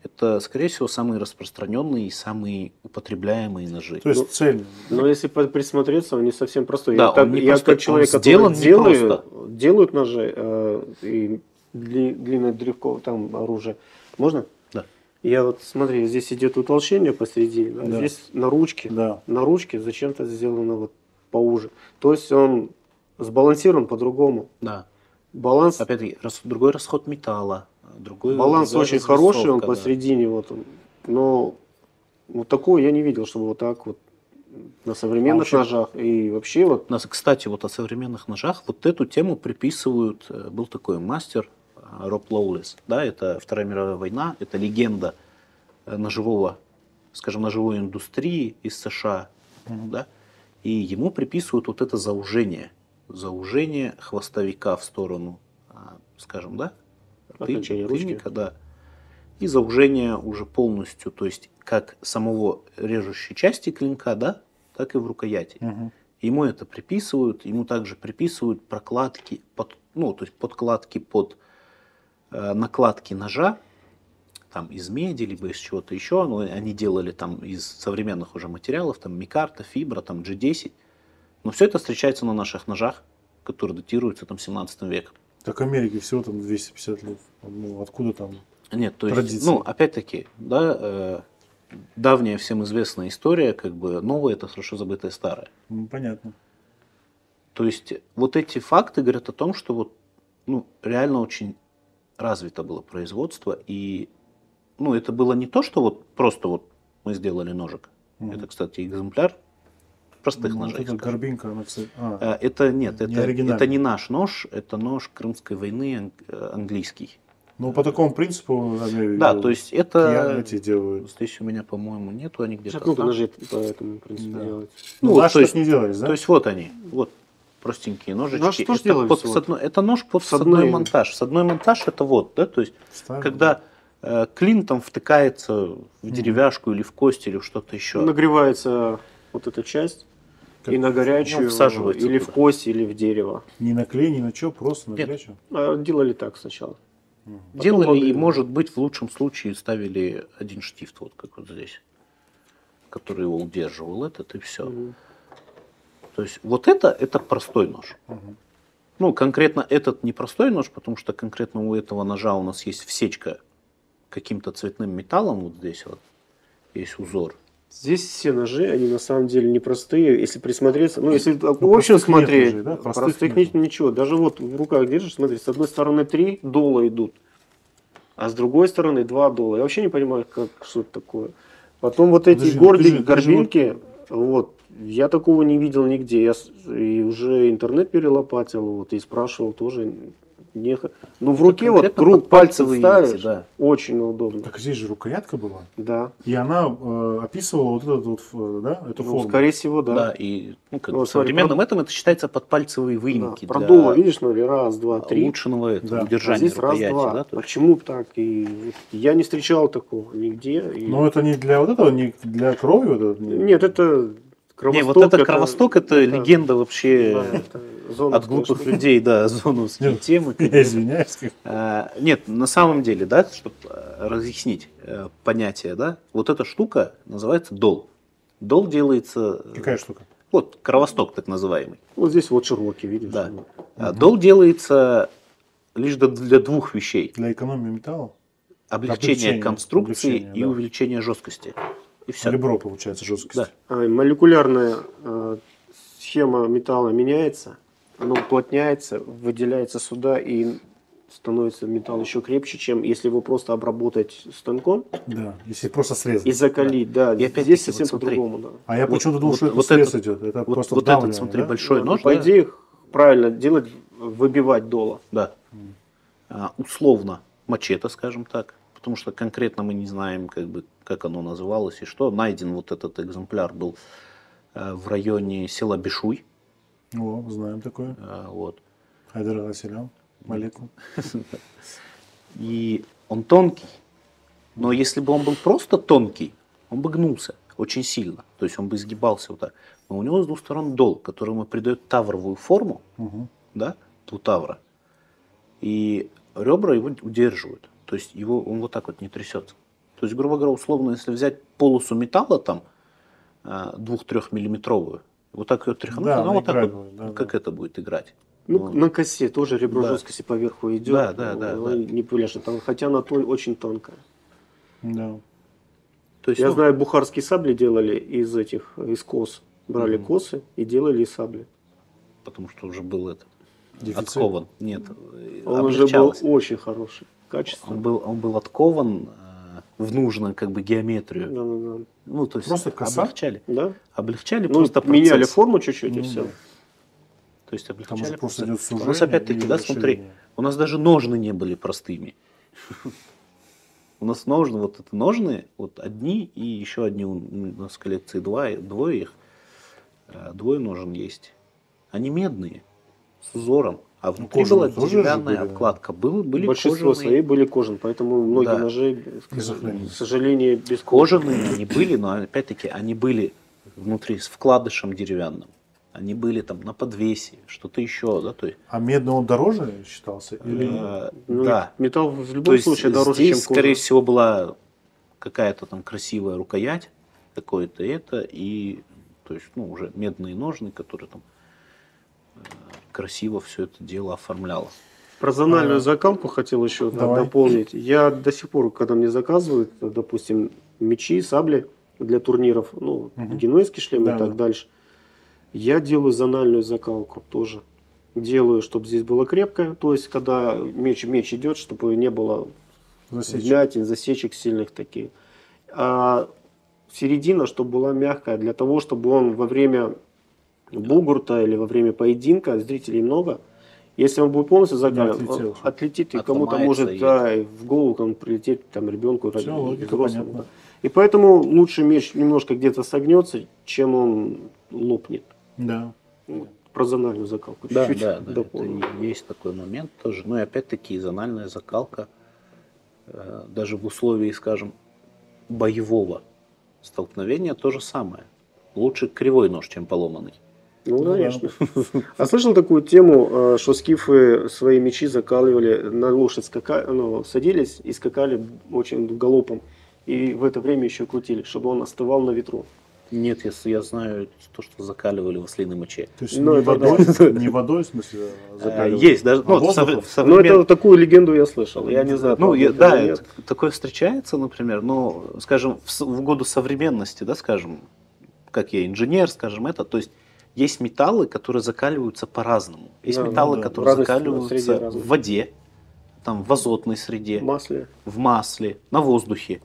это, скорее всего, самые распространенные и самые употребляемые ножи. То есть цельный. Но если присмотреться, он не совсем простой. Да, он не я простой, как человек, он сделан который непросто. делают ножи и длинное древко там оружие. Можно? Да. Я вот смотри, здесь идет утолщение посередине, да? Да. Здесь на ручке. Да. На ручке зачем-то сделано вот поуже. То есть он сбалансирован по-другому. Да. Баланс, Опять-таки, другой расход металла, баланс другая очень хороший, он развесовка, да. посередине вот он. Но вот такого я не видел, чтобы вот так вот на современных вообще- ножах и вообще вот. Кстати, вот о современных ножах, вот эту тему приписывают, был такой мастер Роб Лоулес, да, это Вторая мировая война, это легенда ножевой индустрии из США, да, и ему приписывают вот это заужение хвостовика в сторону, скажем, да, Окончание ручки. тыльника, да, и заужение уже полностью, то есть как самого режущей части клинка, да, так и в рукояти. Ему это приписывают, ему также приписывают прокладки, то есть подкладки под накладки ножа, там из меди, либо из чего-то еще, но они делали там из современных уже материалов, там микарта, фибра, там G10, но все это встречается на наших ножах, которые датируются там 17 веком. Так Америке всего там 250 лет. Ну, откуда там? Нет, то есть, Традиции. ну, опять-таки, да, давняя всем известная история, как бы новое это хорошо забытое старое. Ну, понятно. То есть вот эти факты говорят о том, что вот, ну, реально очень развито было производство, и, ну, это было не то, что вот просто вот мы сделали ножик. Это, кстати, экземпляр простых Ну, вот ножей. эта скажем. горбинка, она, кстати, Это нет, не оригинальный. это не наш нож, это нож Крымской войны английский. ну, по такому принципу, я имею в виду, Да, то есть это киян эти делают. здесь у меня, по-моему, нету, они где-то Много там. ножей по этому принципу Да. делается. Ну, вот, наши то так есть- не делались, да? То есть вот они, вот простенькие ножички. Наши тоже это, делались вот. это нож под Всадной. всадной монтаж. Всадной монтаж это вот, да, то есть Ставим. когда клин там втыкается в деревяшку или в кость или в что-то еще. Нагревается вот эта часть Как- и на горячую, ну, всаживается или в туда. кость, или в дерево. Ни на клей, ни на что, просто на Нет. горячую. Делали так сначала. Делали Потом и, могли- может быть, в лучшем случае ставили один штифт, вот как вот здесь, который его удерживал, этот и все. То есть вот это простой нож. Ну, конкретно этот не простой нож, потому что конкретно у этого ножа у нас есть всечка каким-то цветным металлом, вот здесь вот есть узор. Здесь все ножи, они на самом деле непростые. Если присмотреться, ну, если в общем простых нет смотреть, ножей, да? Простых простых нет. нет ничего. Даже вот в руках держишь, смотри, с одной стороны 3 дола идут, а с другой стороны 2 дола. Я вообще не понимаю, что это такое. Потом вот эти Подожди, ты же горбинки, вот, я такого не видел нигде. Я и уже интернет перелопатил, вот, и спрашивал тоже. Ну, в руке вот конкретно круг под пальцев пальцевые ставишь, эти, да. очень удобно. Так здесь же рукоятка была. Да. И она описывала вот эту вот, да, эту Ну, форму. скорее всего, да. Да, и ну, как Ну, в смотри, современном этом это считается подпальцевые Да, выемки продуло, для видишь, смотри, раз, два, три. улучшенного этого, Да. А удержания здесь рукояти. раз-два. Да, то есть. Почему так? И вот я не встречал такого нигде. И- Но это не для вот этого, не для крови? Вот этого, Нет, это Не, кровосток. вот это кровосток, это легенда вообще Да, это зоновская от глупых штука. людей, да, зоновские Нет. темы. Я извиняюсь. Нет, на самом деле, да, чтобы разъяснить понятие, да, вот эта штука называется дол. Дол делается, Какая штука? вот, кровосток так называемый. Вот здесь вот широкий, видишь? Да. Дол делается лишь для двух вещей. Для экономии металла? Облегчение Облегчение, конструкции облегчение, и да. увеличение жесткости. и все. Ребро получается жесткость. Да. Молекулярная схема металла меняется, оно уплотняется, выделяется сюда и становится металл еще крепче, чем если его просто обработать станком Да, если просто срезать. и закалить. Да, И опять-таки, здесь совсем вот смотри. по-другому. Да. А я Вот- почему-то думал, вот- что это вот срез этот- идет. Это Вот, просто вот вдавливание, этот, смотри, да? большой нож, По да? идее, их правильно делать, выбивать доло. Да. Условно мачете, скажем так, потому что конкретно мы не знаем, как оно называлось и что. Найден вот этот экземпляр был в районе села Бешуй. О, знаем такое. Вот. Хайдар алейсалям. Малейкум. И он тонкий. Но если бы он был просто тонкий, он бы гнулся очень сильно. То есть он бы изгибался вот так. Но у него с двух сторон дол, который ему придает тавровую форму, да, тавра. И ребра его удерживают. То есть он вот так вот не трясется. То есть, грубо говоря, условно, если взять полосу металла там 2-3 миллиметровую, вот так ее тряхнуть, Да, она она вот так играет вот, будет, да, как да. это будет играть. Ну, на косе тоже ребро Да. жесткости поверху идет. Да, да, да, оно да. не пляшет, хотя она очень тонкая. Да. То есть, Я ну, знаю, бухарские сабли делали из кос. Брали косы и делали из сабли. потому что уже был этот Дефицит. откован. Нет, Он уже был облегчалось. очень хороший. Качество. Он был откован в нужную геометрию. Да, да, да. Ну, то есть Просто коса? облегчали. Да? Облегчали Ну, просто меняли процесс. форму чуть-чуть и Ну, все. да. То есть Там облегчали уже просто процесс. идет У нас сужение опять-таки, и да, смотри, расширение. у нас даже ножны не были простыми. У нас ножны, вот это ножны, вот одни и еще одни у нас в коллекции двое их. Двое ножен есть. Они медные, с узором. А внутри кожаные была тоже же деревянная были, да? обкладка. Были Большинство кожаные. свои были кожаные, поэтому многие Да. ножи, Не сохранились. к сожалению, без кожи. Кожаные они были, но опять-таки они были внутри с вкладышем деревянным. Они были там на подвесе, что-то еще, да, то есть. А медный он дороже считался? Или... Ну, Да. Металл в То любом есть случае дороже, здесь, чем кожа. скорее всего, была какая-то там красивая рукоять, какое-то это, и то есть, ну, уже медные ножны, которые там красиво все это дело оформляло. Про зональную закалку хотел еще Давай. дополнить. Я до сих пор, когда мне заказывают, допустим, мечи, сабли для турниров, ну, генуэзский шлем Да, и так да. дальше, я делаю зональную закалку тоже. Делаю, чтобы здесь было крепкое, то есть, когда меч идет, чтобы не было Засечь. вмятин, засечек сильных таких. А середина, чтобы была мягкая, для того, чтобы он во время бугурта или во время поединка, зрителей много, если он будет полностью закален, отлетел. он отлетит, и кому-то Отломается может и- да, и в голову там прилететь там, ребенку, Всё, логика взрослому. понятна. Да. И поэтому лучше меч немножко где-то согнется, чем он лопнет. Да. Вот, про зональную закалку Да, чуть-чуть да, да, это дополню. и есть такой момент тоже. Ну и опять-таки зональная закалка, даже в условии, скажем, боевого столкновения то же самое. Лучше кривой нож, чем поломанный. Ну, да. конечно. А слышал такую тему, что скифы свои мечи закалывали, на лошадь садились и скакали очень галопом. И в это время еще крутили, чтобы он остывал на ветру. Нет, я знаю то, что закаливали в ослиной моче. То есть Ну, не, это водой, не водой, в смысле, закаливать, Есть даже, а ну, воздухом? Ну, это такую легенду я слышал. Я не знаю, Ну, правда это да, или нет. такое встречается, например, но, скажем, в году современности, да, скажем, как я инженер, скажем, то есть есть металлы, которые закаливаются по-разному. Есть Да, металлы, да, которые разной среде закаливаются разной. в воде, там, в азотной среде, Масле. в масле, на воздухе.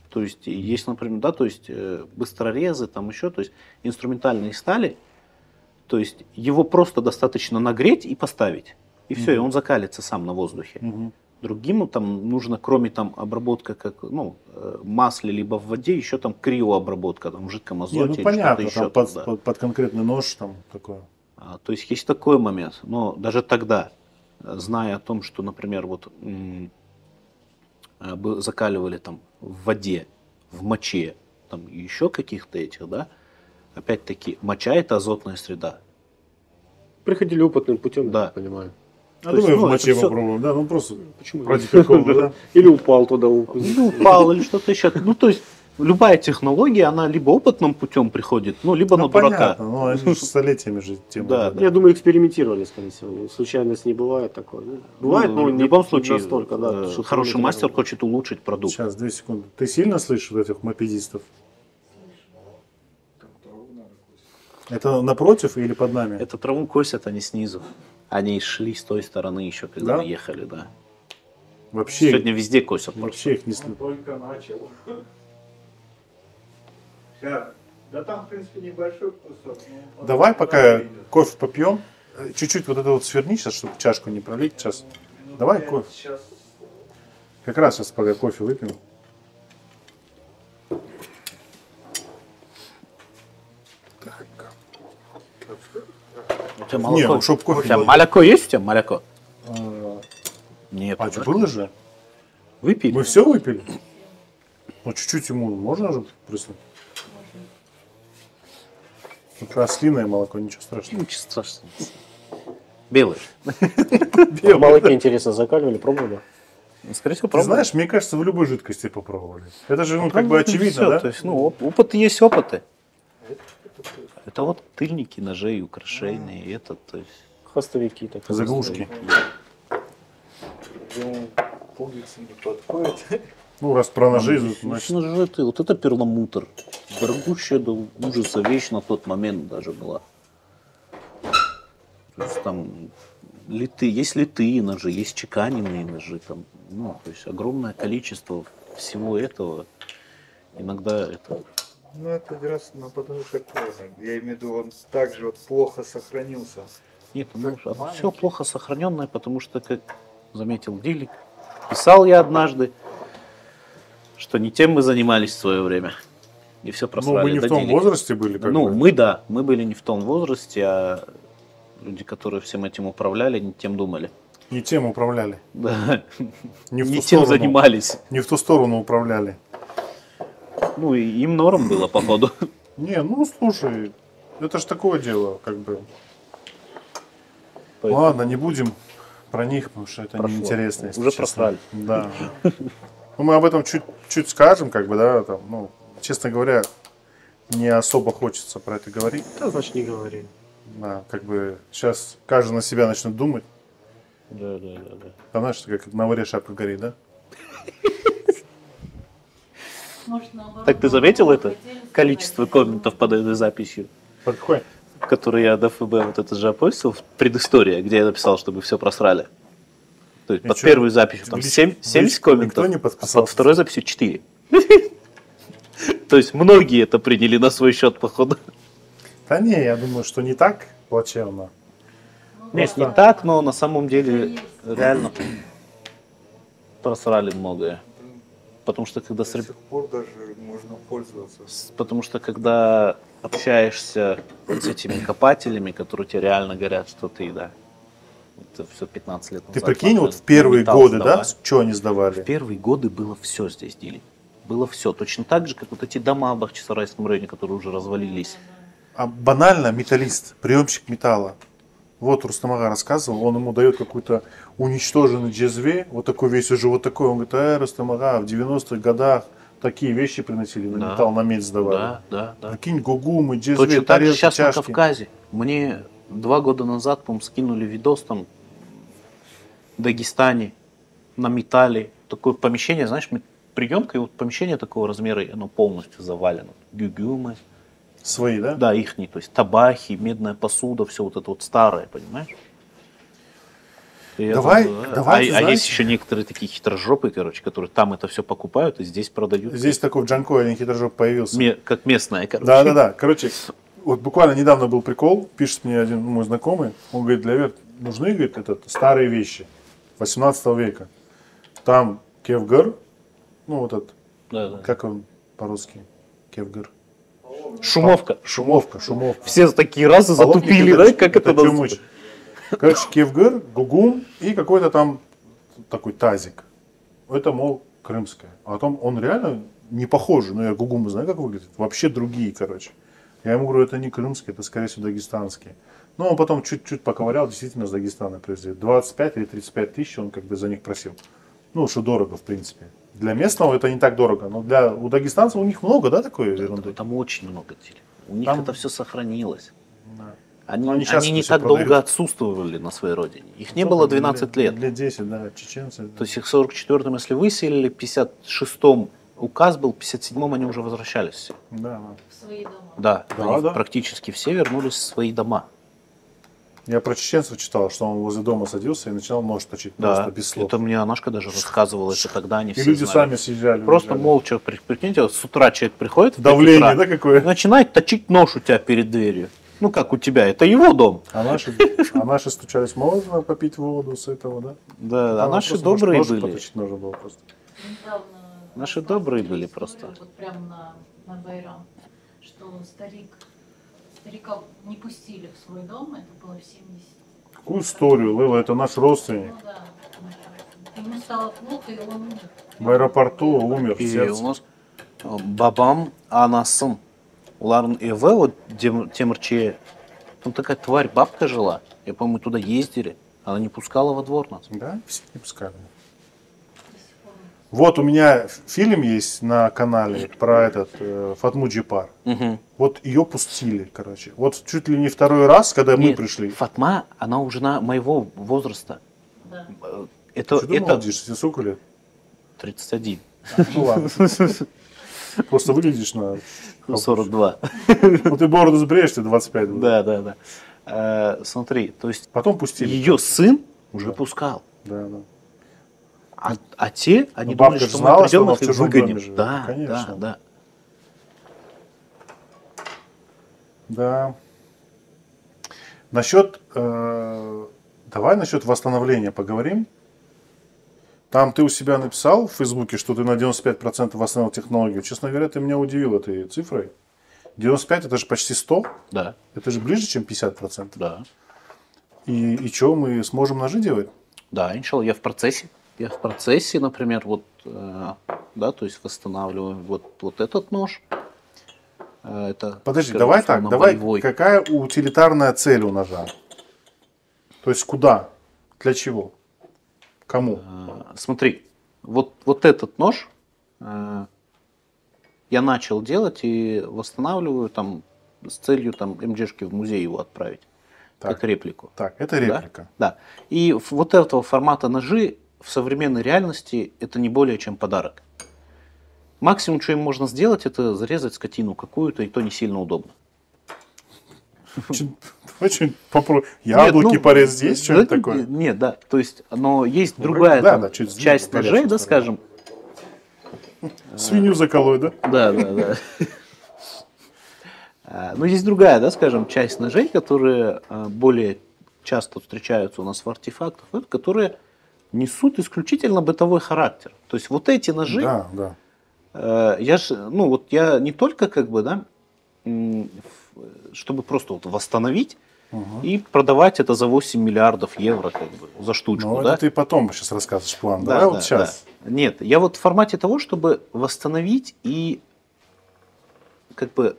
То есть есть, например, да, то есть быстрорезы, там еще, то есть инструментальные стали, то есть его просто достаточно нагреть и поставить. И все, и он закалится сам на воздухе. Мгм. Другим там нужно, кроме там обработка как, ну, масле либо в воде, еще там криообработка, там в жидком Не, азоте ну или понятно, что-то там еще. под конкретный нож там такое. То есть есть такой момент. Но даже тогда, зная о том, что, например, вот закаливали там в воде, в моче, там еще каких-то этих, да, опять-таки моча это азотная среда. Приходили опытным путем, Да. я понимаю. А То есть, давай ну, в моче это всё- попробуем, да, ну просто Почему? ради прикола, да. Или упал туда. Ну, упал или что-то еще. Ну, то есть любая технология, она либо опытным путем приходит, ну, либо Ну на дурака. понятно, ну они же столетиями же тема. Да, идет. Я думаю, экспериментировали, скорее всего. Случайность не бывает такое. Ну, бывает, но в не любом случае, настолько, да. что хороший хронометраж. мастер хочет улучшить продукт. Сейчас, 2 секунды. Ты сильно слышишь вот этих мопедистов? Это напротив или под нами? Это траву косят они снизу. Они шли с той стороны еще, когда Да? мы ехали, да. Вообще, Сегодня везде косят. вообще их не слышно. Только начал. Сейчас. Да там, в принципе, небольшой кусок. но он Давай потом пока видно. кофе попьем. Чуть-чуть вот это вот сверни сейчас, чтобы чашку не пролить сейчас. Минут Давай 5 кофе. Сейчас. Как раз сейчас пока кофе выпьем. У тебя Не, молоко, ну чтоб у кофе тебя был. молоко есть? У тебя молоко? А, Нет. а что, было же? Выпили? Мы все выпили? Ну, чуть-чуть ему можно же прыснуть? Это ослиное молоко, ничего страшного. Ничего страшного. Белый. В молоке, интересно, закаливали, пробовали? Скорее всего, Ты пробовали. знаешь, мне кажется, в любой жидкости попробовали. Это же, ну, как бы очевидно, Всё, да? То есть, ну, опыт есть опыты. Это вот тыльники, ножей, украшения, это, то есть. Хвостовики так. Заглушки. Думаю, пуговицы не подходят. Ну, раз про ножи, значит, Ну, же это, вот это перламутр. Дорогущая до ужаса вещь на тот момент даже была. То есть там есть литые ножи, есть чеканенные ножи, там, ну, то есть огромное количество всего этого. Иногда это. Ну, это раз, ну, потому что кожа. Я имею в виду, он также вот плохо сохранился. Нет, все плохо сохраненное, потому что, как заметил Дилик, писал я однажды, что не тем мы занимались в свое время. И все ну, просрали. мы не в Да, том Дилик? возрасте были, как Ну, бы. мы были не в том возрасте, а люди, которые всем этим управляли, не тем думали. Не тем управляли. Да. Не в Не ту тем сторону. занимались. Не в ту сторону управляли. Ну, и им норм было, походу. Не, ну, слушай, это ж такое дело, как бы. Поэтому- Ладно, не будем про них, потому что это Прошло. неинтересно. если Уже честно. просрали. Да. Ну, мы об этом чуть скажем, как бы, да, там, ну, честно говоря, не особо хочется про это говорить. Да, значит, не говори. Да, как бы сейчас каждый на себя начнет думать. Да. Там, знаешь, как на варе шапка горит, да? Так ты заметил это количество комментов под этой записью, Под какой? которые я до ФБ вот это же опостил в предыстории, где я написал, чтобы все просрали. То есть И под чё? первой записью там В лич- 70 в личку комментов, никто не а подписался? под второй записью 4. То есть многие это приняли на свой счет, походу. Да не, я думаю, что не так плачевно. Нет, не так, но на самом деле реально просрали многое. Потому что когда До сих пор даже можно пользоваться. потому что когда общаешься вот с этими копателями, которые тебе реально говорят, что ты, да, это все 15 лет назад. Ты прикинь, надо вот в первые металл годы, да, сдавать. что они сдавали? В первые годы было все здесь, Дили. Было все. Точно так же, как вот эти дома в Бахчисарайском районе, которые уже развалились. А банально металлист, приемщик металла. Вот Рустам-ага рассказывал, он ему дает какой-то уничтоженный джезве, вот такой весь уже вот такой. Он говорит, Рустам-ага, в 90-х годах такие вещи приносили, на Да. металл на медь сдавали. Да. Прикинь, гугумы, джезве, Точно так же тарелки, сейчас на чашки. Кавказе. Мне 2 года назад, по-моему, скинули видос там в Дагестане на металле. Такое помещение, знаешь, приемка, и вот помещение такого размера, и оно полностью завалено. Гюгюмы, Свои, да? да, ихние, то есть табахи, медная посуда, все вот это вот старое, понимаешь? И это, Давай, да. давай, ты а знаешь- есть еще некоторые такие хитрожопые, короче, которые там это все покупают и здесь продают. Здесь такой в Джанкое один хитрожоп появился. Как местная, короче. Да. Короче, вот буквально недавно был прикол, пишет мне один мой знакомый, он говорит, Лявер, нужны, говорит, старые вещи 18 века. Там кевгар, ну вот этот, Да. как он по-русски, кевгар? Шумовка. Шумовка. Все такие разы затупили, да? Как это тюмыч. называется? Короче, кевгар, гугум и какой-то там такой тазик. Это, мол, крымское. А потом он реально не похожий, но я гугумы знаю, как выглядит. Вообще другие, короче. Я ему говорю, это не крымские, это, скорее всего, дагестанские. Но он потом чуть-чуть поковырял, действительно, с Дагестана привезли. 25 или 35 тысяч он как бы за них просил. Ну, что дорого, в принципе. Для местного это не так дорого, но у дагестанцев у них много, да, такой ерунды? Там очень много теле. У них Там- это все сохранилось. Да. Они, Но они щас они это не всё так продают. долго отсутствовали на своей родине. Их не было 12 лет. Лет 10, да, чеченцы. То есть их в 44-м, если выселили, в 56-м указ был, в 57-м они уже возвращались все. Да, В свои дома. Да, Да, они да. практически все вернулись в свои дома. Я про чеченцев читал, что он возле дома садился и начинал нож точить Да, просто без слов. это мне Анашка даже рассказывала, это тогда они И все люди знали. сами съезжали. Просто уезжали. молча, прикиньте, вот с утра человек приходит, в 5 Давление, утра, да, какое? начинает точить нож у тебя перед дверью. Ну как у тебя, это его дом. А наши стучались, можно попить воду с этого, да? Да, а Там наши просто, добрые может, нож были. поточить нужно было просто. Недавно Наши рассказывала добрые были историю, просто. Вот прям на Байрам, что старика не пустили в свой дом, это было в 70. Какую историю, Лейла, это наш родственник. Ну да. Ему стало плохо, и он умер. В аэропорту умер в И сердце. у нас бабам анасын. Уларын эве, вот темірче, там такая тварь, бабка жила. Я помню, туда ездили. Она не пускала во двор нас. Да, все не пускали. До сих пор. Вот у меня фильм есть на канале про Фатму Джипар. Мгм. Вот ее пустили, короче. Вот чуть ли не второй раз, когда мы Нет, пришли. Фатма, она уже моего возраста. Да. Это, Что ты это молодишь, тебе сколько лет? 31, Ну ладно. Просто выглядишь на... 42. Ну ты бороду сбреешь, тебе 25 будет. Да. Смотри, то есть Потом пустили. ее сын уже Да. пускал. Да, да. А те, они Ну, бабка думали, же что знала, мы что придем она их в и чужом выгоним. доме живет. Да, Конечно. да. Да. Давай насчет восстановления поговорим. Там ты у себя написал в Фейсбуке, что ты на 95% восстановил технологию. Честно говоря, ты меня удивил этой цифрой. 95 это же почти 100. Да, Это же ближе, чем 50%. да. И что, мы сможем ножи делать? Да, иншалла, я в процессе. Я в процессе, например, вот, да, то есть восстанавливаю вот этот нож. Это, Подожди, скажем, давай так. условно, Давай, боевой. какая утилитарная цель у ножа? То есть куда? Для чего? Кому? Смотри, вот этот нож я начал делать и восстанавливаю там с целью там МДшки в музей его отправить, Так. как реплику. Так, это реплика. Да. И вот этого формата ножи в современной реальности это не более чем подарок. Максимум, что им можно сделать, это зарезать скотину какую-то, и то не сильно удобно. Очень попробуй. Яблоки Нет, ну, порезать есть что-нибудь да, такое? Нет, да. То есть, но есть Ну, другая да, там да, чуть часть сдвинуть, ножей, горячую да, сторону. скажем. Свинью заколоть, да? Да. Но есть другая, да, скажем, часть ножей, которые более часто встречаются у нас в артефактах, которые несут исключительно бытовой характер. То есть вот эти ножи, Да. я не только как бы, да, чтобы просто вот восстановить и продавать это за 8 миллиардов евро как бы за штучку, Ну, да? это ты потом сейчас расскажешь план. Да, Давай да, вот сейчас. да. Нет, я вот в формате того, чтобы восстановить и как бы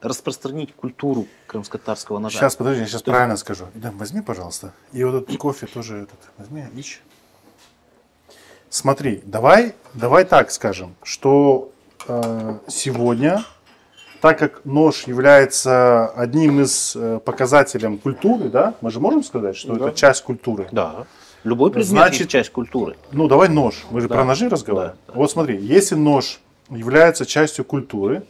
распространить культуру крымско-татарского ножа. Сейчас, подожди, я сейчас правильно скажу. Да, возьми, пожалуйста. И вот этот кофе тоже возьми, ищи. Смотри, давай так скажем, что сегодня, так как нож является одним из показателей культуры, да, мы же можем сказать, что Да. это часть культуры. Да. Любой предмет Значит, есть часть культуры. Ну, давай нож. Мы же Да. про ножи разговариваем. Да. Вот смотри, если нож является частью культуры,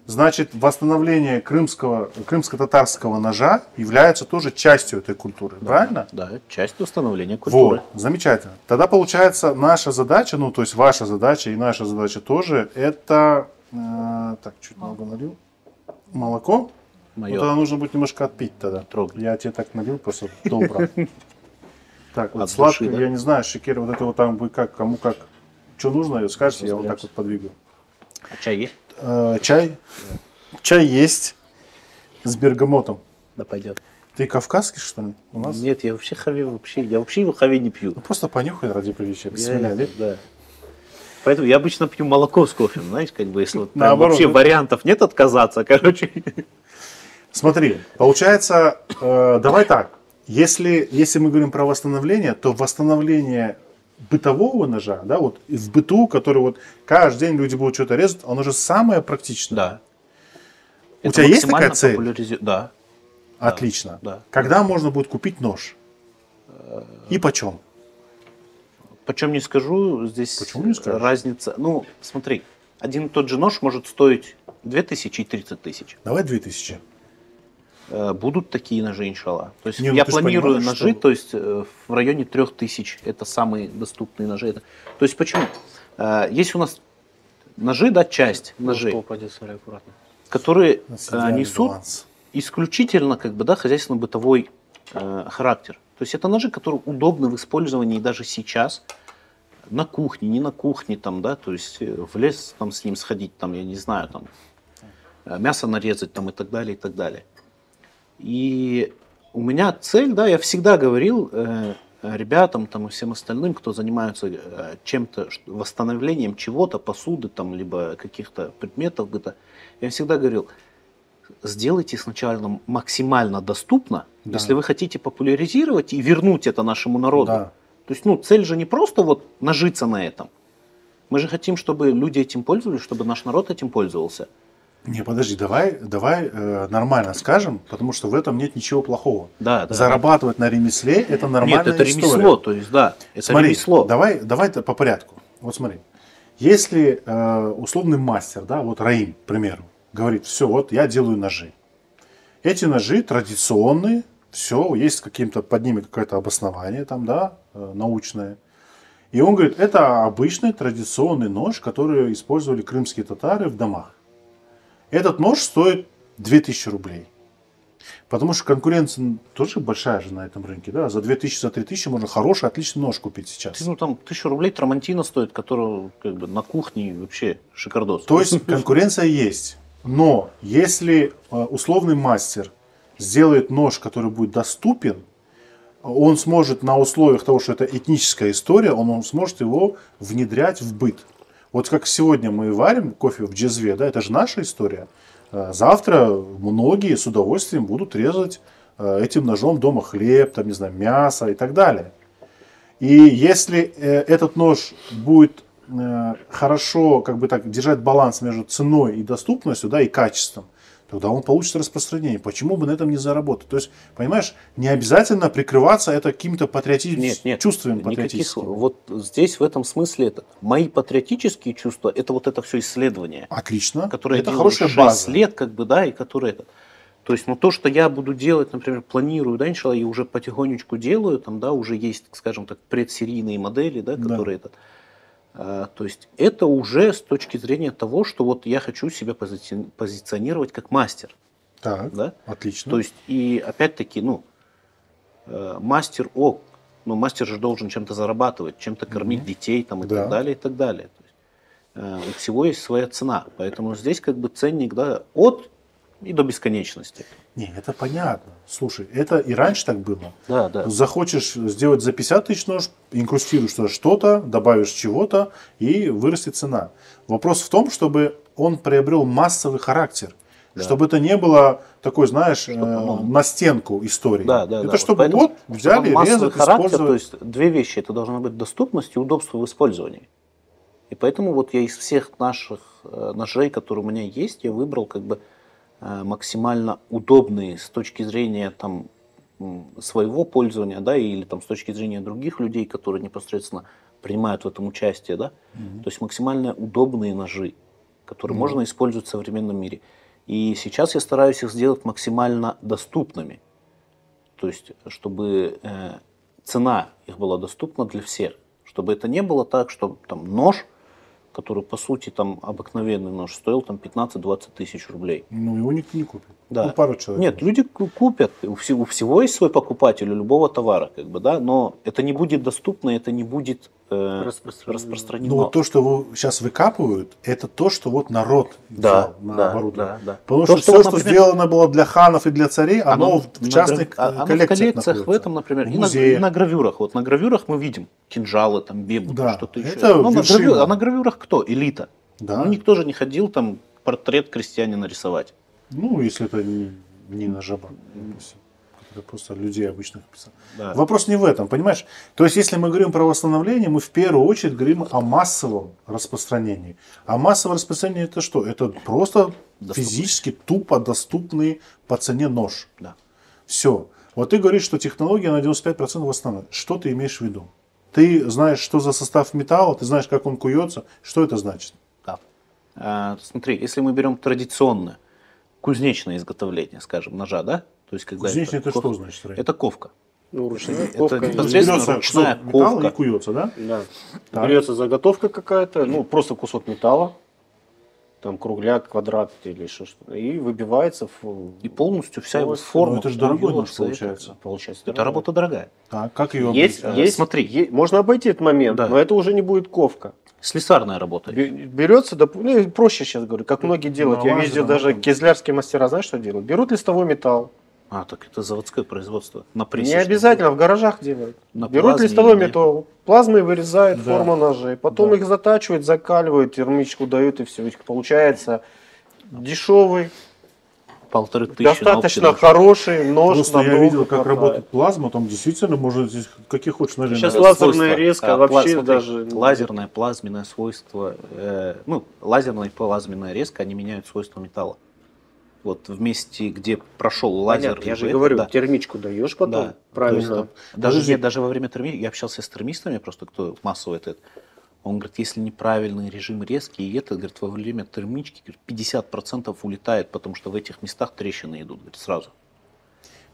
значит, восстановление крымско-татарского ножа является тоже частью этой культуры. Правильно? Да, часть восстановления культуры. Вот, замечательно. Тогда получается наша задача, ну, то есть ваша задача и наша задача тоже, это... так, чуть много налил. Молоко? Мое. Ну, тогда нужно будет немножко отпить тогда. Трогай. Я тебе так налил просто добро. Так, вот От сладкое, души, да? я не знаю, шекер, вот это вот там будет как, кому как. Что нужно, скажете, я вот так вот подвигаю. А чай есть? Чай? Чай есть с бергамотом. Да пойдет. Ты кавказский, что ли? У нас? Нет, я вообще его хави не пью. Ну, просто понюхай ради приличия. Я- Бисмилля, да. Поэтому я обычно пью молоко с кофе, знаешь, как бы, если вот прям Наоборот, вообще да? вариантов нет отказаться, короче. Смотри, получается, давай так. Если мы говорим про восстановление, то восстановление бытового ножа, да, вот в быту, который вот каждый день люди будут что-то резать, оно же самое практичное. Да. У тебя есть такая цель? Да. Отлично. Да. Когда можно будет купить нож? И почем? Почем не скажу, здесь Почему не скажешь? разница. Ну, смотри, один и тот же нож может стоить 2000 и 30 тысяч. Давай 2000. Будут такие ножи, иншаллах. То есть Не, ну я ты ж планирую понимаешь, ножи, что- то есть в районе 3000. Это самые доступные ножи. То есть почему? Есть у нас ножи, да, часть ножей, Упадет, смотри, аккуратно. которые У нас идеальный несут баланс. исключительно как бы, да, хозяйственно-бытовой характер. То есть это ножи, которые удобны в использовании даже сейчас на кухне, не на кухне, там, да, то есть в лес там, с ним сходить, там, я не знаю, там, мясо нарезать там, и так далее, и так далее. И у меня цель, да, я всегда говорил ребятам там, и всем остальным, кто занимается чем-то, восстановлением чего-то, посуды, там, либо каких-то предметов быта, я всегда говорил, сделайте сначала максимально доступно, Да. если вы хотите популяризировать и вернуть это нашему народу. Да. То есть, ну, цель же не просто вот нажиться на этом. Мы же хотим, чтобы люди этим пользовались, чтобы наш народ этим пользовался. Не, подожди, давай нормально скажем, потому что в этом нет ничего плохого. Да, да. Зарабатывать на ремесле это нормальная Нет, это история. ремесло, то есть, да, это Смотри, ремесло. давай по порядку. Вот смотри, если условный мастер, да, вот Раим, к примеру, говорит, все, вот я делаю ножи. Эти ножи традиционные, все, есть каким-то под ними какое-то обоснование там, да, научное. И он говорит, это обычный традиционный нож, который использовали крымские татары в домах. Этот нож стоит 2000 рублей. Потому что конкуренция тоже большая же на этом рынке. Да? За 2000, за 3000 можно хороший, отличный нож купить сейчас. Ну, там 1000 рублей трамантина стоит, которого как бы на кухне вообще шикардос. То есть конкуренция есть. Но если условный мастер сделает нож, который будет доступен, он сможет на условиях того, что это этническая история, он сможет его внедрять в быт. Вот как сегодня мы варим кофе в джезве, да, это же наша история. Завтра многие с удовольствием будут резать этим ножом дома хлеб, там, не знаю, мясо и так далее. И если этот нож будет хорошо, как бы так, держать баланс между ценой и доступностью, да, и качеством, тогда он получит распространение. Почему бы на этом не заработать? То есть, понимаешь, не обязательно прикрываться это каким-то патриотическим чувствами никаких. патриотическими. Вот здесь в этом смысле это мои патриотические чувства, это вот это все исследование, Отлично. которое Это я делаю хорошая 6 база. лет, как бы, да, и которое это. То есть, ну, то, что я буду делать, например, планирую, да, иншалла, и уже потихонечку делаю, там, да, уже есть, скажем так, предсерийные модели, да, которые это. То есть это уже с точки зрения того, что вот я хочу себя позиционировать как мастер. Так, Да? отлично. То есть и опять-таки, ну, мастер, мастер же должен чем-то зарабатывать, чем-то кормить детей там, и Да. так далее, и так далее. То есть, у всего есть своя цена. Поэтому здесь как бы ценник, да, от и до бесконечности. Не, это понятно. Слушай, это и раньше так было. Да, да. Захочешь сделать за 50 тысяч нож, инкрустируешь туда что-то, добавишь чего-то, и вырастет цена. Вопрос в том, чтобы он приобрел массовый характер. Да. Чтобы это не было такой, знаешь, на стенку истории. Да, да, это да. чтобы Поэтому, вот взяли, чтобы массовый резать, характер, использовать. то есть две вещи. Это должна быть доступность и удобство в использовании. И поэтому вот я из всех наших ножей, которые у меня есть, я выбрал как бы максимально удобные с точки зрения там, своего пользования, да, или там, с точки зрения других людей, которые непосредственно принимают в этом участие. Да? То есть максимально удобные ножи, которые можно использовать в современном мире. И сейчас я стараюсь их сделать максимально доступными. То есть, чтобы цена их была доступна для всех. Чтобы это не было так, что там нож, который по сути там обыкновенный нож, стоил там 15-20 тысяч рублей. Ну, его никто не купит. Да. Ну, пару человек. Нет, люди купят. У всего есть свой покупатель, у любого товара, как бы, да, но это не будет доступно, это не будет распространено. Ну, вот то, что сейчас выкапывают, это то, что вот народ взял на оборудование. да. Потому То, что все, вот, что например, сделано было для ханов и для царей, оно в частных оно в коллекциях коллекциях в этом, например, в и музеях. на гравюрах. Вот на гравюрах мы видим кинжалы, там, бебу, Да, что-то еще. это Ну, вершина. а на гравюрах кто? Элита. Да. Ну, никто же не ходил там портрет крестьянина рисовать. Ну, если это не на жаба, допустим, который просто людей обычных писал. Да. Вопрос не в этом, понимаешь? То есть, если мы говорим про восстановление, мы в первую очередь говорим о массовом распространении. А массовое распространение это что? Это просто физически тупо доступный по цене нож. Да. Все. Вот ты говоришь, что технология на 95% восстановит. Что ты имеешь в виду? ты знаешь, что за состав металла, ты знаешь, как он куется. Что это значит? Да. Смотри, если мы берем традиционное кузнечное изготовление, скажем, ножа, да? То есть, когда Кузнечный это что ковка. значит? Рэй? Это ковка. Ну, ручная Это ковка. непосредственно Берется ручная кусок металла ковка. и куется, да? Да. Так. Берется заготовка какая-то, ну, просто кусок металла, там кругляк, квадрат или что-то, и выбивается И полностью вся его Ну, форма. это ж дорогой нож куется, получается. получается. Это работа дорогая. Так, как ее Есть, обрезать? есть, смотри. можно обойти этот момент, Да. но это уже не будет ковка. Слесарная работа. Берется, ну, проще сейчас говорю, как многие делают. Я лазером, видел даже там. кизлярские мастера, знаешь, что делают? Берут листовой металл. Так это заводское производство. На прессе. Не обязательно, в гаражах делают. На Берут плазме листовой или- металл, плазмой вырезают Да. форму ножей, потом Да. их затачивают, закаливают, термичку дают, и все. Получается дешевый, 1500 достаточно на общий хороший нож. Просто я надолго видел, как хватает. работает плазма, там действительно можно здесь каких хочешь ножей Сейчас нарезать. лазерная резка вообще смотри, даже- Лазерное, плазменное свойство. Лазерная и плазменная резка, они меняют свойства металла. Вот в месте, где прошел лазер. Понятно, я же это, говорю, да. термичку даешь потом, Да. правильно. Подожди. Даже во время термии, я общался с термистами, просто кто массово это. Он говорит, если неправильный режим резки, и это, говорит, во время термички, говорит, 50% улетает, потому что в этих местах трещины идут, говорит, сразу.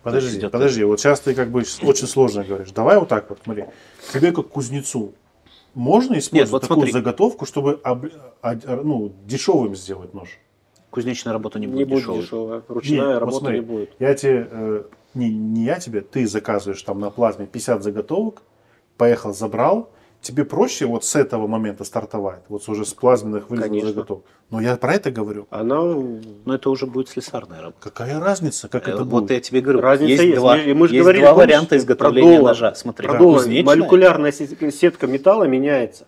Подожди, идет- подожди, вот сейчас ты как бы очень сложно говоришь. Давай вот так вот, смотри. Тебе как кузнецу можно использовать вот такую смотри. заготовку, чтобы дешевым сделать нож? Кузнечная работа не Не будет будет дешевой. дешевая. Ручная вот работа смотри, не будет. Я тебе, не я тебе, ты заказываешь там на плазме 50 заготовок, поехал, забрал. Тебе проще вот с этого момента стартовать, вот уже с плазменных вырезанных Конечно. заготовок. Но я про это говорю. Она Но это уже будет слесарная работа. Какая разница, как это Вот будет? я тебе говорю, разница есть. два, Мы же есть говорили, два помнишь, варианта изготовления про доллар. ножа. Смотри, Про доллар. кузнечная, Молекулярная сетка металла меняется.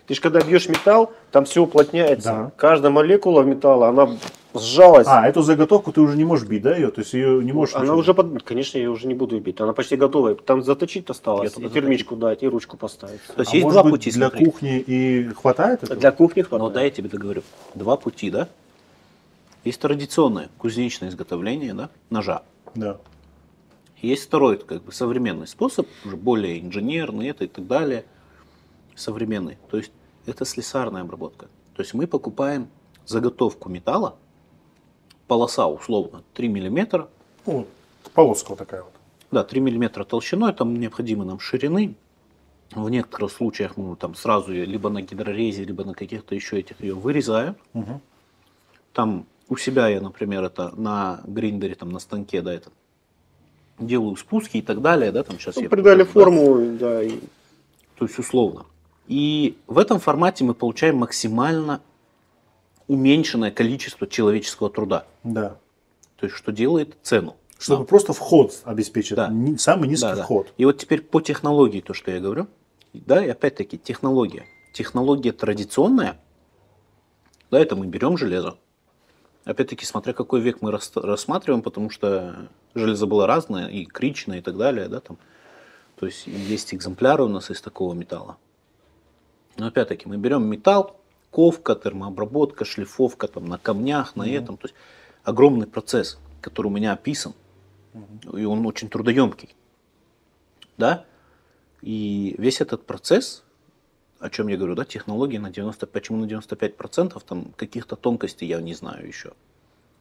Ты же когда бьешь металл, там все уплотняется. Да. Каждая молекула металла, она сжалась. Эту заготовку ты уже не можешь бить, да, ее? То есть ее не можешь... Она ничего- уже, конечно, я ее уже не буду бить. Она почти готовая. Там заточить осталось, Я и только термичку дать, и ручку поставить. То есть А есть может два быть, пути, для смотри. кухни и хватает этого? Для кухни Но хватает. да, я тебе договорю. Два пути, да? Есть традиционное кузнечное изготовление, да, ножа. Да. Есть второй, как бы, современный способ, уже более инженерный, это и так далее. Современный. То есть это слесарная обработка. То есть мы покупаем заготовку металла, полоса условно 3 мм, Ну, полоска вот такая вот. да, 3 мм толщиной, там необходимы нам ширины. В некоторых случаях мы там сразу ее либо на гидрорезе, либо на каких-то еще этих ее вырезаю. Мгм. Там у себя я, например, это на гриндере, там на станке, да, это делаю спуски и так далее, да, там сейчас Ну, я придали покажу, да. форму, да, и То есть условно. И в этом формате мы получаем максимально уменьшенное количество человеческого труда. Да. То есть что делает цену. Чтобы просто вход обеспечить. Да. Самый низкий Да, да. вход. И вот теперь по технологии, то, что я говорю. Да, и опять-таки технология. Технология традиционная. Да, это мы берем железо. Опять-таки, смотря какой век мы рассматриваем, потому что железо было разное, и кричное, и так далее. Да, там. То есть есть экземпляры у нас из такого металла. Но опять-таки мы берем металл, ковка, термообработка, шлифовка там, на камнях, на этом. То есть огромный процесс, который у меня описан. И он очень трудоемкий. Да? И весь этот процесс, о чем я говорю, да, технологии на 95%, почему на 95%, там каких-то тонкостей я не знаю еще.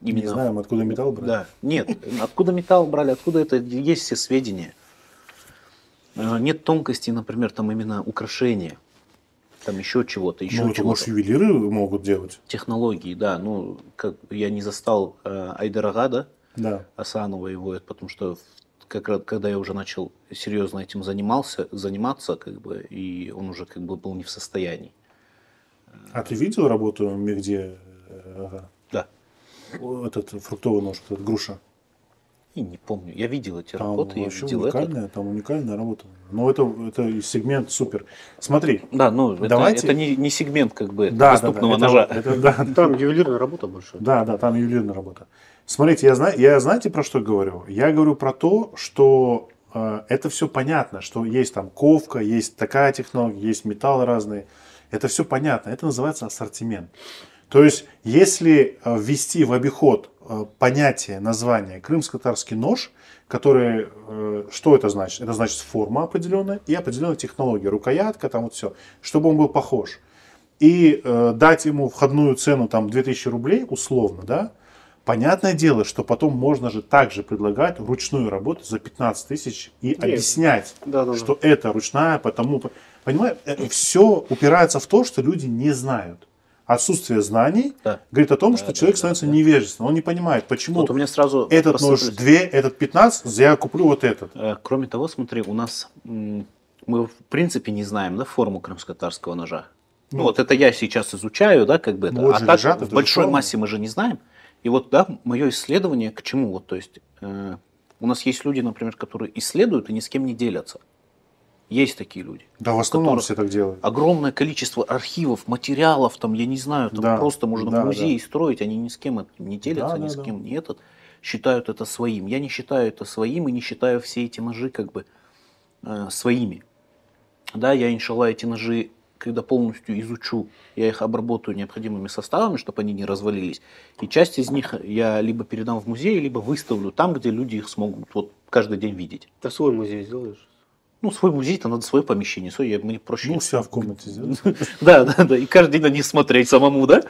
Не знаем, откуда металл брать. Да, нет, откуда металл брали, откуда это, есть все сведения. Нет тонкостей, например, там именно украшения, там еще чего-то, еще Ну, это, чего-то. может, ювелиры могут делать. Технологии, да, ну, как я не застал Айдарага, да, Да. Асанова его, потому что когда я уже начал серьезно этим заниматься, как бы, и он уже как бы был не в состоянии. А ты видел работу Мехди? Да. Этот фруктовый нож, этот груша. И не помню. Я видел эти Там работы, я вообще видел это. уникальная работа. Но это сегмент супер. Смотри. Да, ну Давайте- это не сегмент как бы Да, доступного да, ножа. да. там ювелирная работа большая. Да, там ювелирная работа. Смотрите, я знаете, про что говорю? Я говорю про то, что это все понятно, что есть там ковка, есть такая технология, есть металлы разные. Это все понятно. Это называется ассортимент. То есть, если ввести в обиход понятие, название крымско-татарский нож, который, что это значит? Это значит форма определенная и определенная технология, рукоятка, там вот все, чтобы он был похож. И дать ему входную цену там 2000 рублей условно, да, понятное дело, что потом можно же также предлагать ручную работу за 15 тысяч и объяснять, что это ручная, потому, понимаешь, все упирается в то, что люди не знают. Отсутствие знаний говорит о том, что человек становится невежественным. Он не понимает, почему Вот у меня сразу этот нож 2, этот 15, я куплю вот этот. Кроме того, смотри, у нас мы в принципе не знаем, да, форму крымско-татарского ножа. Ну вот это я сейчас изучаю, да, как бы это. Вот А же так лежат, в это большой же форма. массе мы же не знаем. И вот, да, мое исследование к чему? Вот, то есть у нас есть люди, например, которые исследуют и ни с кем не делятся. Есть такие люди. Да, в основном которых все так делают. Огромное количество архивов, материалов, там, я не знаю, там Да, просто можно да, музей строить, они ни с кем это не делятся, Да, ни да, с да. кем не этот, считают это своим. Я не считаю это своим и не считаю все эти ножи как бы своими. Да, я, иншаллах, эти ножи, когда полностью изучу, я их обработаю необходимыми составами, чтобы они не развалились. И часть из них я либо передам в музей, либо выставлю там, где люди их смогут вот каждый день видеть. Ты свой музей сделаешь? Ну, свой музей-то надо свое помещение, мне проще. Ну, себя в комнате сделать. Да, и каждый день на них смотреть самому, да?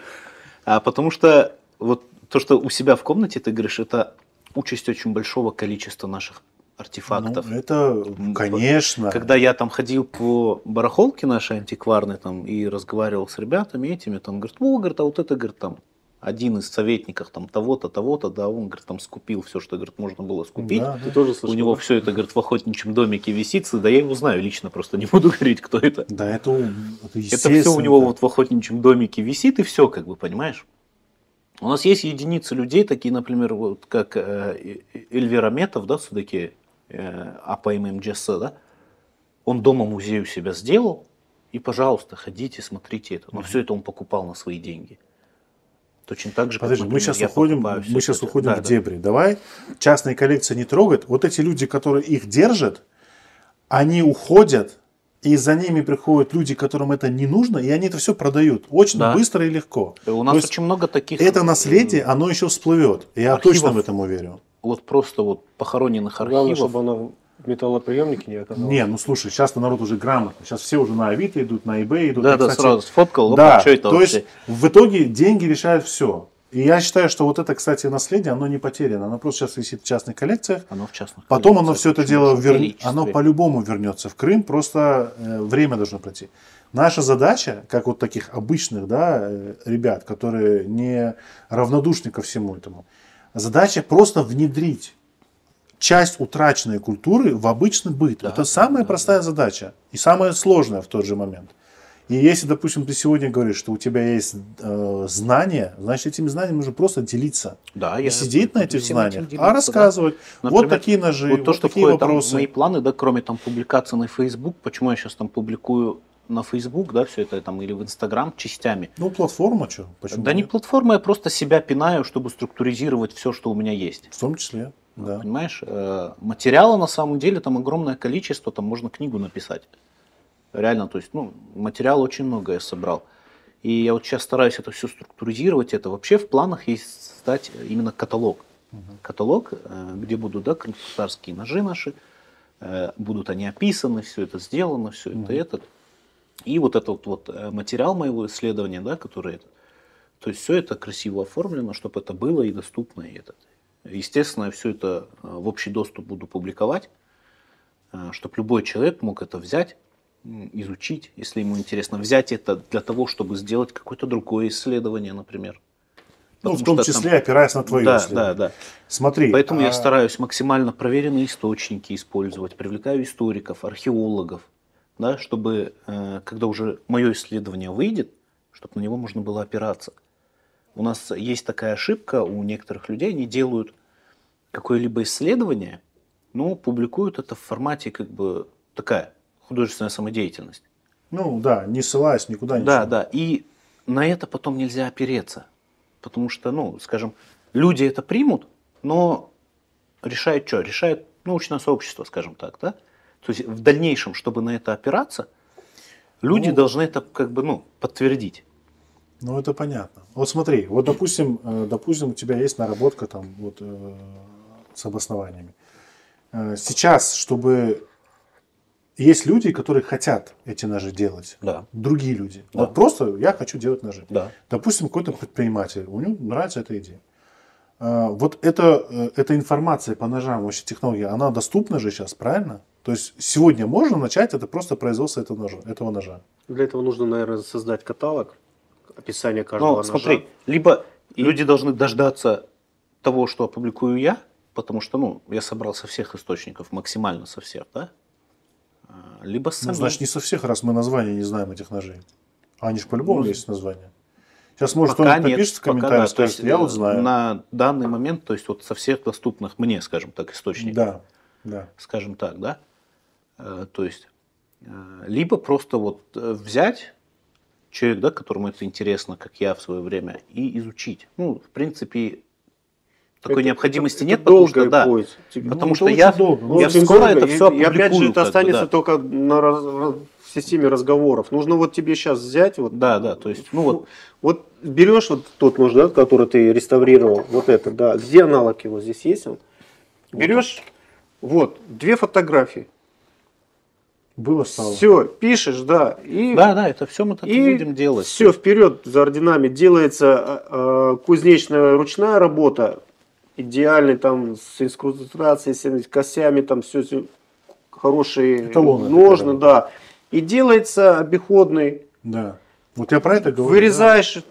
Потому что вот то, что у себя в комнате, ты говоришь, это участь очень большого количества наших артефактов. Ну, это, конечно. Когда я там ходил по барахолке нашей антикварной там, и разговаривал с ребятами этими, там, говорит, говорит, а вот это, говорит, там, один из советников там того-то, того-то, да, он, говорит, там скупил все, что, говорит, можно было скупить. Да, Ты тоже У слышал? него все это, говорит, в охотничьем домике висит, да я его знаю лично, просто не буду говорить, кто это. Да, это Это естественно. все у него вот в охотничьем домике висит, и все, как бы, понимаешь? У нас есть единицы людей, такие, например, вот как Эльвир Аметов, да, судаки, АПМ МДС, да, он дома музей у себя сделал, и, пожалуйста, ходите, смотрите это. Но все это он покупал на свои деньги. Точно так же, Подожди, как, мы например, сейчас я уходим, покупаю всё мы сейчас это. уходим Да, в да. дебри. Давай частные коллекции не трогать. Вот эти люди, которые их держат, они уходят, и за ними приходят люди, которым это не нужно, и они это все продают очень Да. быстро и легко. У нас То есть очень много таких... это наследие, оно еще всплывет. Я архивов. точно в этом уверен. Вот просто вот похороненных Главное, архивов. чтобы она в металлоприемнике не оказалась. Не, ну слушай, сейчас народ уже грамотный. Сейчас все уже на Авито идут, на eBay идут. Да, И, да, кстати, сразу сфоткал, Да, что это то вообще? есть в итоге деньги решают все. И я считаю, что вот это, кстати, наследие, оно не потеряно. Оно просто сейчас висит в частных коллекциях. Оно в частных Потом оно коллекциях все это очень дело большом количестве. оно по-любому вернется в Крым, просто время должно пройти. Наша задача, как вот таких обычных, да, ребят, которые не равнодушны ко всему этому, задача просто внедрить часть утраченной культуры в обычный быт. Да, это самая простая задача и самая сложная в тот же момент. И если, допустим, ты сегодня говоришь, что у тебя есть знания, значит, этими знаниями нужно просто делиться. Да, Не сидеть на этих всем этим знаниях, делиться, а рассказывать. да. Вот Например, такие ножи, Вот то, вот что такие входит там в вопросы. мои планы, да, кроме там публикаций на Facebook, почему я сейчас там публикую на Facebook, да, все это там или в Instagram частями. Ну, платформа, что? Почему Да не нет? платформа, я просто себя пинаю, чтобы структуризировать все, что у меня есть. В том числе, да. Понимаешь, материала на самом деле там огромное количество, там можно книгу написать. Реально, то есть, ну, материала очень много я собрал. И я вот сейчас стараюсь это все структуризировать. Это вообще в планах есть создать именно каталог. Каталог, где будут, да, крымско-татарские ножи наши, будут они описаны, все это сделано, все это. И вот этот вот материал моего исследования, да, который это. То есть все это красиво оформлено, чтобы это было и доступно. И это. Естественно, я все это в общий доступ буду публиковать, чтобы любой человек мог это взять, изучить, если ему интересно. Взять это для того, чтобы сделать какое-то другое исследование, например. Ну, в Потому том что числе там- опираясь на твое Да, исследование. да, да. Смотри. Поэтому я стараюсь максимально проверенные источники использовать, привлекаю историков, археологов, да, чтобы, когда уже мое исследование выйдет, чтобы на него можно было опираться. У нас есть такая ошибка у некоторых людей, они делают какое-либо исследование, но публикуют это в формате как бы такая художественная самодеятельность. Ну, да, не ссылаясь никуда. Да, ничего. да. И на это потом нельзя опереться. Потому что, ну, скажем, люди это примут, но решает что? Решает научное сообщество, скажем так, да? То есть в дальнейшем, чтобы на это опираться, люди Ну, должны это как бы, ну, подтвердить. Ну, это понятно. Вот смотри, вот допустим, у тебя есть наработка там вот с обоснованиями. Сейчас, чтобы есть люди, которые хотят эти ножи делать, Да. другие люди. Да. Вот просто я хочу делать ножи. Да. Допустим, какой-то предприниматель, у него нравится эта идея. Вот эта информация по ножам, вообще технология, она доступна же сейчас, правильно? То есть сегодня можно начать это просто производство этого ножа. Для этого нужно, наверное, создать каталог, описание каждого Но ножа. смотри, либо люди должны дождаться того, что опубликую я, потому что, я собрал со всех источников, максимально со всех, да? Либо Ну, сами. значит, не со всех, раз мы названия не знаем этих ножей. А они же по-любому Ну, есть названия. Сейчас, может, Пока кто-нибудь нет, напишет в пока комментариях, да. То скажет, есть, я вот знаю. На данный момент, то есть вот со всех доступных мне, скажем так, источников, Да, да. скажем так, да, то есть либо просто вот взять человек, да, которому это интересно, как я в свое время, и изучить. В принципе, такой необходимости нет, потому что, да, поиск. потому Ну, что это я, очень долго. я Очень скоро дорого, это все и опять же, опубликую. это как бы, останется да. только в системе разговоров. Нужно вот тебе сейчас взять, вот, Да, то есть, вот берешь вот тот нож, да, который ты реставрировал, вот это, да, где аналог его, здесь есть он? Берешь, вот, 2 фотографии, Было, стало. все, пишешь, да, и да, это все мы так и будем делать. все, вперед за орденами, делается кузнечная ручная работа, идеальный там с инкрустацией, с косями, там все хорошие Эталоны ножны, такие, да. И делается обиходный, Да. Вот я про это говорю. вырезаешь,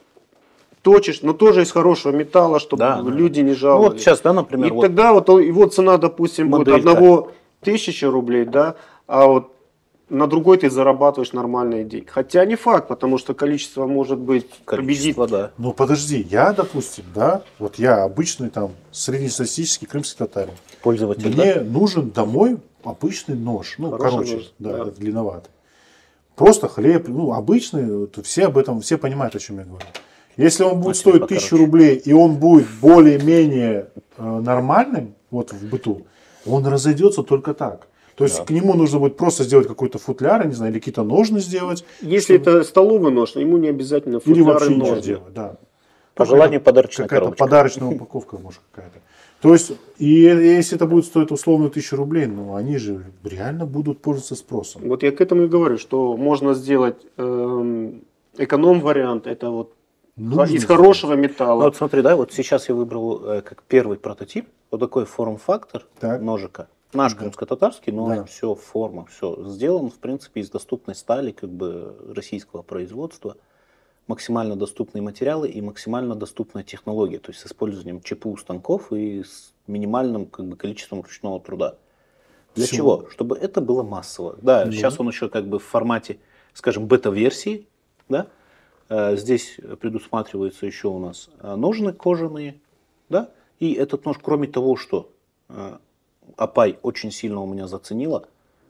точишь, но тоже из хорошего металла, чтобы Да. люди не Ну жаловались. вот сейчас, да, например, И вот тогда вот его цена, допустим, будет моделька. одного 1000 рублей, да, а вот на другой ты зарабатываешь нормальные деньги. Хотя не факт, потому что количество может быть победит. количество, да. Ну подожди, я, допустим, да, вот я обычный там среднестатистический крымский татарин. Пользователь, Мне нужен домой обычный нож. Ну, Хороший короче, нож, да, да. это длинноватый. Просто хлеб, обычный, вот все об этом, все понимают, о чем я говорю. Если он будет стоить 1000 рублей, и он будет более-менее нормальным, вот в быту, он разойдется только так. То есть к нему нужно будет просто сделать какой-то футляр, я не знаю, или какие-то ножны сделать. Если это столовый нож, ему не обязательно Или футляры вообще ничего ножны. делать, да. По желанию подарочная Какая-то коробочка. подарочная упаковка, может, какая-то. То есть, и если это будет стоить условно 1000 рублей, они же реально будут пользоваться спросом. Вот я к этому и говорю, что можно сделать эконом-вариант, это вот Нужно из хорошего металла. Ну, вот смотри, да, вот сейчас я выбрал как первый прототип вот такой форм-фактор Так. ножика. Наш Да. крымско-татарский, но Да. все форма, все сделано, в принципе, из доступной стали, как бы российского производства. Максимально доступные материалы и максимально доступная технология, то есть с использованием ЧПУ станков и с минимальным как бы, количеством ручного труда. Для Всё. чего? Чтобы это было массово. Да, Ну. сейчас он еще как бы в формате, скажем, бета-версии, да. Здесь предусматривается еще у нас ножны кожаные, да. И этот нож, кроме того, что Апай очень сильно у меня заценила,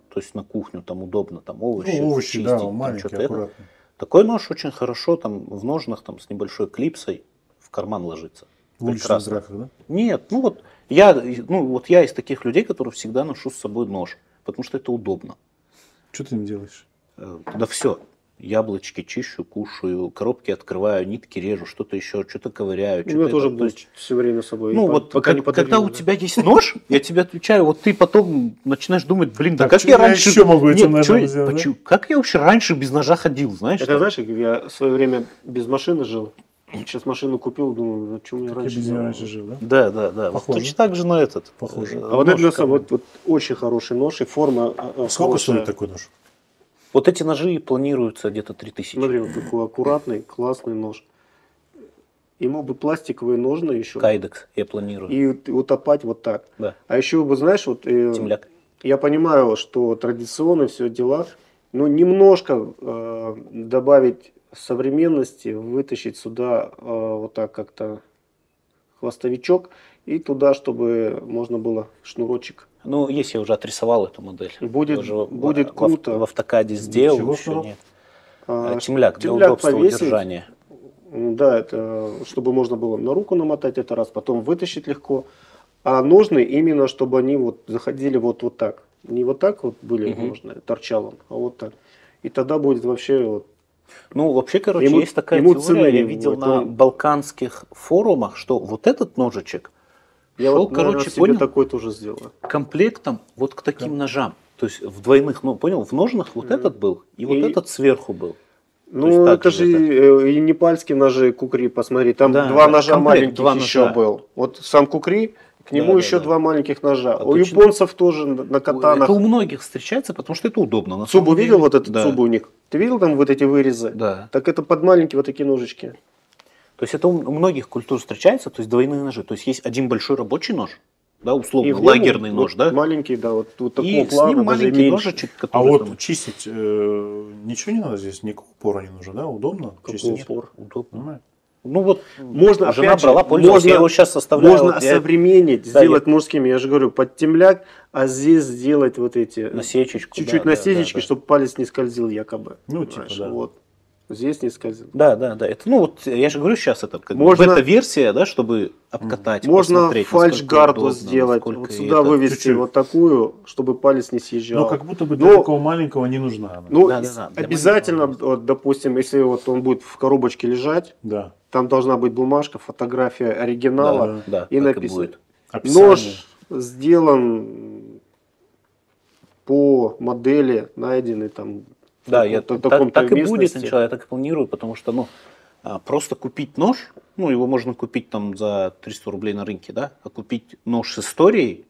то есть на кухню там удобно, там овощи, Овощи, чистить, да, там маленькие, что-то это. аккуратно. Такой нож очень хорошо там в ножнах там с небольшой клипсой в карман ложится. В уличных Прекрасно. драках, да? Нет, я из таких людей, которые всегда ношу с собой нож, потому что это удобно. Что ты им делаешь? Да все. Яблочки чищу, кушаю, коробки открываю, нитки режу, что-то еще, что-то ковыряю. У меня что-то тоже это. То есть, будет все время с собой. ну вот, пока не подарили, когда у да. тебя есть нож, я тебе отвечаю, вот ты потом начинаешь думать, блин, да Так, как что я я раньше... еще могу этим Нет, ножом чё- сделать, да? почему- Как я вообще раньше без ножа ходил, знаешь? Это знаешь, я в свое время без машины жил. Сейчас машину купил, думаю, что мне Я раньше без него делал? раньше жил, да? Да. Вот Похоже. точно так же на этот. Похоже. А вот это нож, на самом вот очень хороший нож и форма Сколько хорошая. стоит такой нож? Вот эти ножи планируются где-то 3000. Смотри, вот такой аккуратный, классный нож. Ему бы пластиковые ножны еще. Кайдекс я планирую. И утопать вот так. Да. А еще бы, знаешь, вот Темляк. я понимаю, что традиционно все дела, но немножко добавить современности, вытащить сюда вот так как-то хвостовичок и туда, чтобы можно было шнурочек. Ну, есть, я уже отрисовал эту модель. Будет- Я уже будет круто. В автокаде сделал. Чего еще шнурок? нет. А, Темляк для темляк удобства повесить. удержания. Да, это чтобы можно было на руку намотать это раз, потом вытащить легко. А ножны именно, чтобы они вот заходили вот так. Не вот так вот были Мгм. ножны, торчал он, а вот так. И тогда будет вообще вот Ну, вообще, короче, Ему- есть такая ему теория, цены я не видел будет, на он- балканских форумах, что вот этот ножичек Я шел, вот, наверное, короче, себе понял, такой тоже сделаю. комплектом вот к таким ножам. То есть в двойных, ну, понял, в ножнах вот этот был, и вот И- этот сверху был. Ну, есть так это же же и непальские ножи Кукри, посмотри, там Да, два да, ножа комплект, маленьких два еще ножа. был. Вот сам Кукри, к нему Да, еще да. два маленьких ножа. А У точно. японцев тоже на катанах. Это у многих встречается, потому что это удобно. на Цубу самом видел деле. вот этот Да. цубу у них? Ты видел там вот эти вырезы? Да. Так это под маленькие вот такие ножички. То есть это у многих культур встречается, то есть двойные ножи. То есть есть один большой рабочий нож, да, условно, в нем лагерный вот нож, да, маленький, да, вот такого и с плана, ним даже маленький меньше. ножичек, А который вот там... чистить ничего не надо здесь, никакого упора не нужно, да? Удобно Какой чистить? упор? Удобно. Понимаешь? Ну вот, Можно, жена опять же, брала, пользовалась, можно- я его сейчас составляю. Можно вот я осовременить, Да, сделать мужскими, я же говорю, под темляк, а здесь сделать вот эти насечечку. чуть-чуть да, насечечки, да. чтобы палец не скользил якобы. Ну, Понимаешь, типа, да. Вот. Здесь не скользил. Да, да, да. Это, ну вот, я же говорю, сейчас это как Можно- бы бета-версия, да, чтобы обкатать, Можно посмотреть, фальш-гарду насколько удобно, сделать, насколько вот сюда это- вывести Чуть-чуть. вот такую, чтобы палец не съезжал. Ну, как будто бы для Ну, такого маленького не нужна она. Ну, Да, да, да, для обязательно, маленького вот, допустим, если вот он будет в коробочке лежать, Да. там должна быть бумажка, фотография оригинала Да, да, и так написано. будет. Описание. Нож сделан по модели, найденный там Да, в я, таком-то так и будет, местности. сначала я так и планирую, потому что, ну, просто купить нож, ну, его можно купить там за 300 рублей на рынке, да, а купить нож с историей,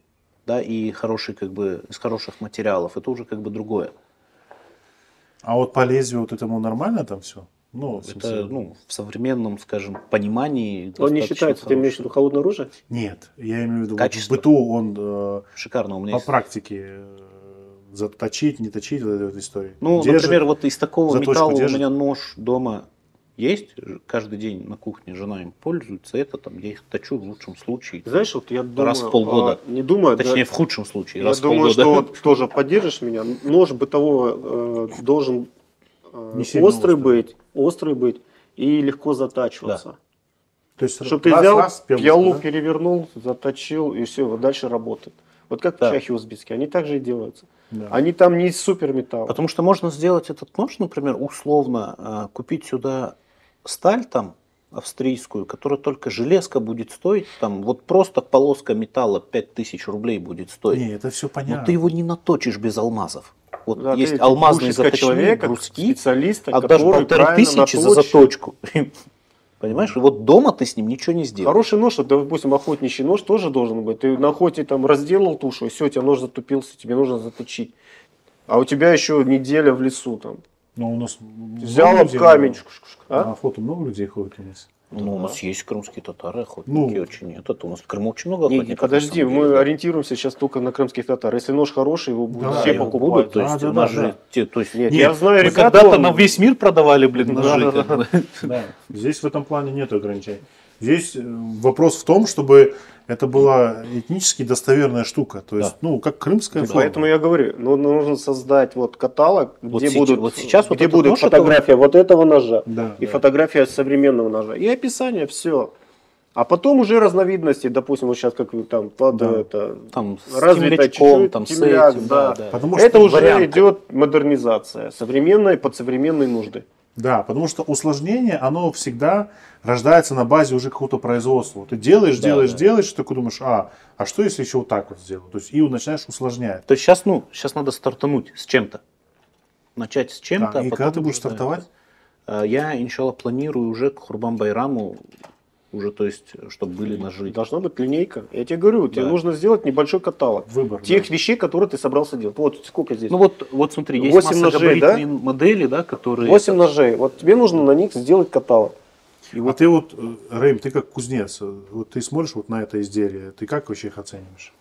да, и хороший, как бы, из хороших материалов, это уже как бы другое. А вот по лезвию вот этому нормально там все? Ну, в Это, смысле, ну, в современном, скажем, понимании Он не достаточно считается, ты имеешь в виду хороший. холодное оружие? Нет, я имею в виду, вот в Качество. быту он Шикарно у меня по есть. практике заточить, не точить, вот эта вот история. Ну, Держит. например, вот из такого заточку металла у держит? меня нож дома есть, каждый день на кухне жена им пользуется, это там я их точу в лучшем случае. Знаешь, вот я думаю, Раз в полгода. не думаю, Точнее, да, в худшем случае, я раз в думаю, полгода. что вот тоже поддержишь меня. Нож бытового должен Не сильно острый быть и легко затачиваться. То есть Чтобы ты раз, взял, раз, пёмочку, пиалу да? перевернул, заточил, и все, вот дальше работает. Вот как Да. чахи узбекские, они так же и делаются. Да. Они там не из суперметалла. Потому что можно сделать этот нож, например, условно, купить сюда сталь там австрийскую, которая только железка будет стоить, там вот просто полоска металла 5000 рублей будет стоить. Не, это все Но понятно. ты его не наточишь без алмазов. Вот Да, есть ты алмазные будешь искать заточные человека, бруски, специалиста, отдашь который 1500 за наточит. заточку. Понимаешь? И вот дома ты с ним ничего не сделаешь. Хороший нож, вот, допустим, охотничий нож тоже должен быть. Ты на охоте там разделал тушу, и все, у тебя нож затупился, тебе нужно заточить. А у тебя еще неделя в лесу там. Но у нас Взял много об людей камень. На А? охоту много людей ходит у нас. Ну, у нас есть крымские татары, охотники Ну. очень. Это у нас в Крыму очень много Не, охотников. подожди, на самом мы деле, да. ориентируемся сейчас только на крымских татар. Если нож хороший, его будут Да, все его покупать. будут, то Да, есть да, у нас да, же да. те, то есть Нет, Нет, я знаю мы ребят, когда-то он- на весь мир продавали, блин, ножи. Да, да, как бы. Да. Здесь в этом плане нет ограничений. Здесь вопрос в том, чтобы это была этнически достоверная штука. То есть, Да. ну, как крымская форма. Поэтому я говорю, ну, нужно создать вот каталог, Вот где сейчас- будут, вот сейчас вот где этот будет нож, фотография вот этого ножа Да, и да. фотография современного ножа и описание, все. А потом уже разновидности, допустим, вот сейчас как там под Да. это Там с развито темлячком, чуть-чуть, там с темляк, этим, да. да. Потому что это уже варианты. идет модернизация, современная под современные нужды. Да, потому что усложнение, оно всегда рождается на базе уже какого-то производства. Ты делаешь, Да, делаешь, да. делаешь, ты такой думаешь, а что если еще вот так вот сделать? То есть и начинаешь усложнять. То есть сейчас надо стартануть с чем-то. Начать с чем-то. Да, а и потом когда ты будешь уже, да, стартовать? Я, иншалла, планирую уже к Хурбан-Байраму, уже, то есть, чтобы были ножи. Должна быть линейка. Я тебе говорю, тебе Да. нужно сделать небольшой каталог Выбор. тех да. вещей, которые ты собрался делать. Вот сколько здесь? Ну вот смотри, есть 8 ножей, массогабаритные модели, да, которые... 8 ножей. Вот тебе нужно на них сделать каталог. И вот ты вот, Рэйм, ты как кузнец, вот ты смотришь вот на это изделие, ты как вообще их оцениваешь?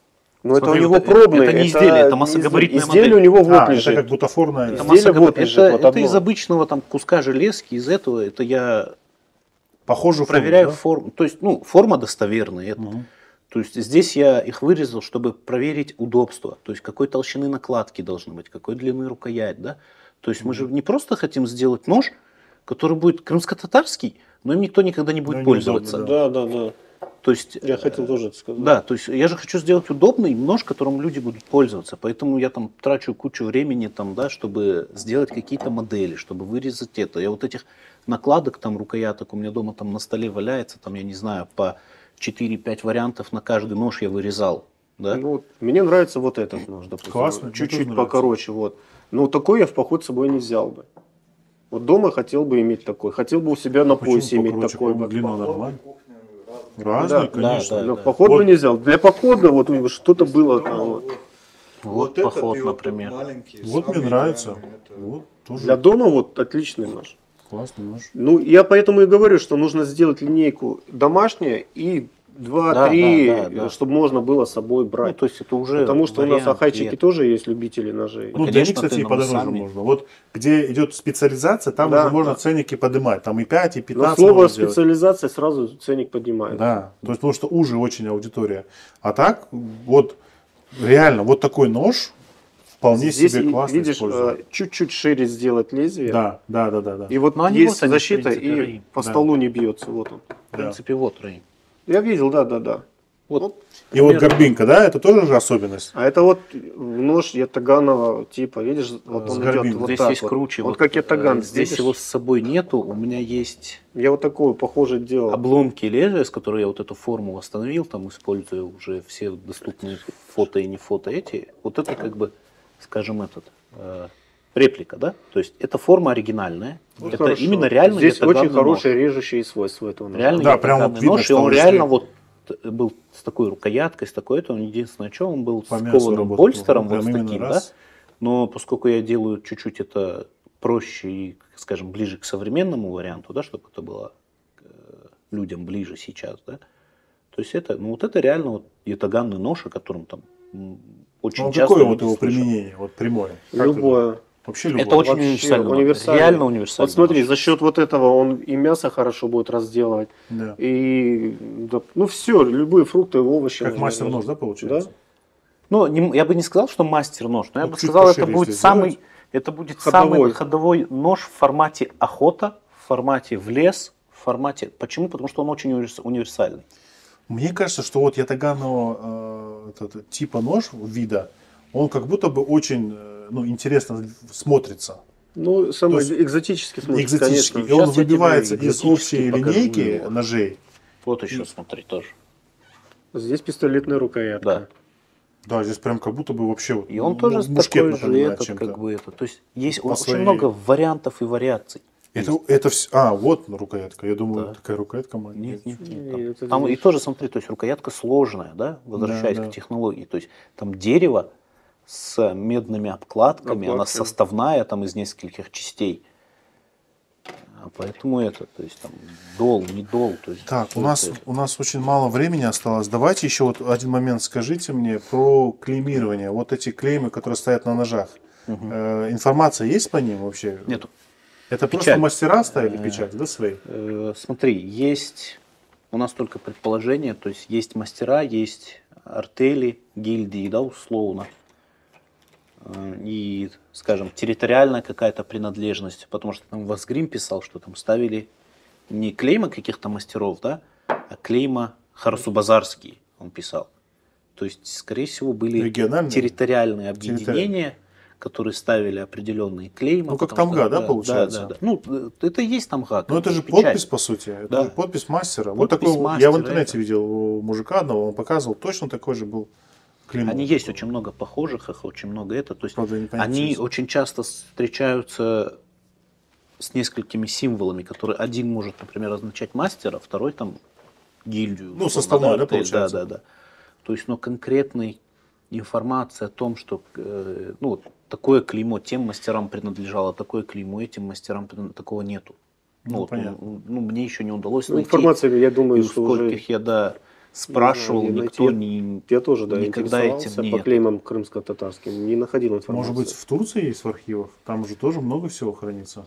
Но это у Смотри, него это пробные. не изделие, это массогабаритная изделие модель. у него вот Это лежит. как бутафорная. Это, изделие массогаб- вот лежит, вот это одно. из обычного там куска железки, из этого, это я Похоже, проверяю форму, форму. То есть, форма достоверная. Это. да? Мгм. То есть здесь я их вырезал, чтобы проверить удобство. То есть какой толщины накладки должны быть, какой длины рукоять, да. То есть мы же не просто хотим сделать нож, который будет крымско-татарский, но им никто никогда не будет Ну, пользоваться. неудобно, Да, да, да. То есть, Я хотел тоже это сказать. да, то есть я же хочу сделать удобный нож, которым люди будут пользоваться, поэтому я там трачу кучу времени там, да, чтобы сделать какие-то модели, чтобы вырезать это. Я вот этих накладок, там, рукояток у меня дома там на столе валяется, там, я не знаю, по 4-5 вариантов на каждый нож я вырезал, да. Ну, вот мне нравится вот этот нож, допустим. Классно, мне Чуть-чуть тоже покороче, вот. Но такой я в поход с собой не взял бы. Вот дома хотел бы иметь такой. Хотел бы у себя на Почему поясе иметь покороче? такой По-моему, бы. длина нормально. Да, Разные, конечно. Но в поход бы не взял. Для похода вот что-то было там. Вот. Вот этот поход, и вот например. тот маленький, Вот мне самый нравится. идеальный, это- Вот, тоже Для дома вот отличный нож. классный нож. Ну, я поэтому и говорю, что нужно сделать линейку домашнюю и 2-3, да. чтобы можно было с собой Ну, брать. то есть это уже Потому что у нас вариант ахайчики лет. тоже есть любители ножей. Ну, для них, конечно, кстати, ты и нам подороже сами- можно. Вот где идет специализация, там Да, уже можно да. ценники поднимать. Там и 5, и Но 15 слово можно сделать. специализация сразу ценник поднимает. Да, то есть потому что уже очень аудитория. А так, вот реально, вот такой нож вполне Здесь, себе классно видишь, использовать. чуть-чуть шире сделать лезвие. Да. И вот Но они есть вот они, в защита, принципе, и Раим. по Да. столу не бьется. Вот он. В принципе, вот, Рэй. Я видел, да. Вот, И вот примерно. горбинка, да, это тоже же особенность. А это вот нож ятаганного типа, видишь, вот С он горбинкой. идет вот Здесь так есть вот. круче. Вот как ятаган, здесь видишь? его с собой нету. У меня есть Я вот такую похоже делал. обломки лезвия, с которой я вот эту форму восстановил, там используя уже все доступные фото и не фото эти. Вот это как бы, скажем, реплика, да? То есть это форма оригинальная. Вот это хорошо. именно реально Здесь очень ятаганный хорошие нож. режущие свойства этого ножа. Реально Да, прям вот ятаганный видно, нож, и что он он реально штрих. вот был с такой рукояткой, с такой, это он единственное, что он был По с мясу кованым работал. больстером, Прям вот с именно таким, да? раз. Но поскольку я делаю чуть-чуть это проще и, скажем, ближе к современному варианту, да, чтобы это было людям ближе сейчас, да, то есть это, ну вот это реально вот ятаганный нож, о котором там очень Ну, часто какое вот люди его слышат. применение, вот прямое? Как ты Любое. думаешь? Вообще любое. Это очень Вообще универсальный, универсальный. реально универсальный. Вот смотри, нож. за счет вот этого он и мясо хорошо будет разделывать, Да. и да, ну все, любые фрукты, овощи. Как можно мастер-нож, делать. да, получается? Ну, я бы не сказал, что мастер-нож, но я Ну, бы чуть сказал, это пошире будет если самый, сделать. это будет Ходовой. самый ходовой нож в формате охота, в формате в лес, в формате. Почему? Потому что он очень универсальный. Мне кажется, что вот ятаганного типа нож вида, он как будто бы очень интересно смотрится. Ну, самый То есть экзотический смысл, Экзотический. конечно. И он Сейчас я тебе выбивается из экзотически общей покажу линейки его. ножей. Вот еще смотри тоже. Здесь пистолетная рукоятка. Да. Да, здесь прям как будто бы вообще вот, И он тоже мушкет такой же, напоминает этот, чем-то. как бы это. То есть есть По очень своей- много вариантов и вариаций. Это все. А, вот рукоятка. Я думаю, Да. такая рукоятка маленькая. Нет, нет, нет. Нет, это Там и здесь- тоже, смотри, то есть рукоятка сложная, да, возвращаясь Да. к технологии. То есть там дерево с медными обкладками, она Обкладками. составная там из нескольких частей. А поэтому это, то есть там дол, не дол. То есть, Так, всё это. у нас очень мало времени осталось. Давайте еще вот один момент скажите мне про клеймирование. Вот эти клеймы, которые стоят на ножах. Информация есть по ним вообще? Нету. Это просто Печать. мастера ставили печать, да, свои? Смотри, есть у нас только предположение, то есть есть мастера, есть артели, гильдии, да, условно. И, скажем, территориальная какая-то принадлежность, потому что там Васгрим писал, что там ставили не клеймы каких-то мастеров, да, а клейма Харасубазарские, он писал. То есть, скорее всего, были Региональные? территориальные объединения, которые ставили определенные клеймы. Ну, как потому тамга, что- да, получается? Да. Ну, это и есть тамга. Ну, как это бы же печать. подпись, по сути. Это Да. же подпись мастера. Вот Подпись такой, я в мастера, интернете это. видел у мужика одного, он показывал, точно такой же был клеймо. Они есть очень много похожих, их очень много это. То есть Правда, непонятно, они что очень часто встречаются с несколькими символами, которые один может, например, означать мастера, второй там гильдию. Ну, условно, составной, да, артель, получается? Да. То есть, но конкретной информации о том, что вот такое клеймо тем мастерам принадлежало, такое клеймо этим мастерам такого нету. Ну, Вот, понятно. мне еще не удалось Ну, найти. информация, я И думаю, у что уже... скольких я спрашивал, Не знаю, никто найти. не... Я тоже, да, никогда интересовался этим по не- клеймам крымско-татарским, не находил информации. Может быть, в Турции есть в архивах? Там уже тоже много всего хранится.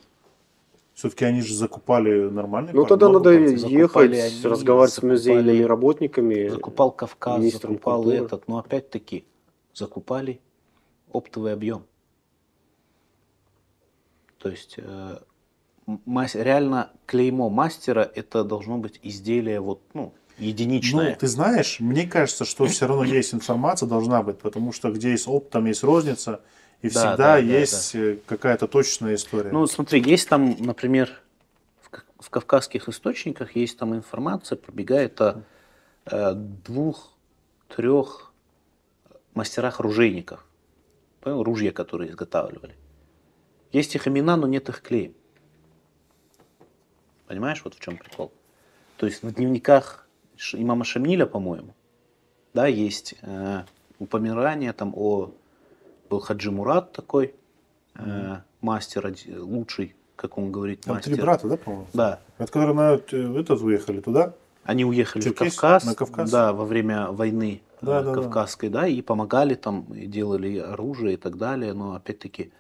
Все-таки они же закупали нормальный Ну, пар, тогда много надо пар. Закупали ехать, они, разговаривать с закупали- музейными работниками. Закупал Кавказ, министром закупал культуры. этот, но опять-таки закупали оптовый объем. То есть реально клеймо мастера это должно быть изделие вот, единичное. Ну, ты знаешь, мне кажется, что все равно есть информация, должна быть, потому что где есть опт, там есть розница, и Да, всегда да, есть какая-то точная история. Ну, смотри, есть там, например, в кавказских источниках есть там информация, пробегает о 2-3 мастерах-ружейниках, понял, ружья, которые изготавливали. Есть их имена, но нет их клея. Понимаешь, вот в чем прикол? То есть в дневниках имама Шамиля, по-моему, да, есть упоминание там был Хаджи Мурат такой, мастер, лучший, как он говорит, Там мастер. 3 брата, да, по-моему? Да. От которых на этот уехали туда. Они уехали Черкесию? в Кавказ, На Кавказ? да, во время войны Да, да, да. кавказской, да, и помогали там, и делали оружие и так далее, но опять-таки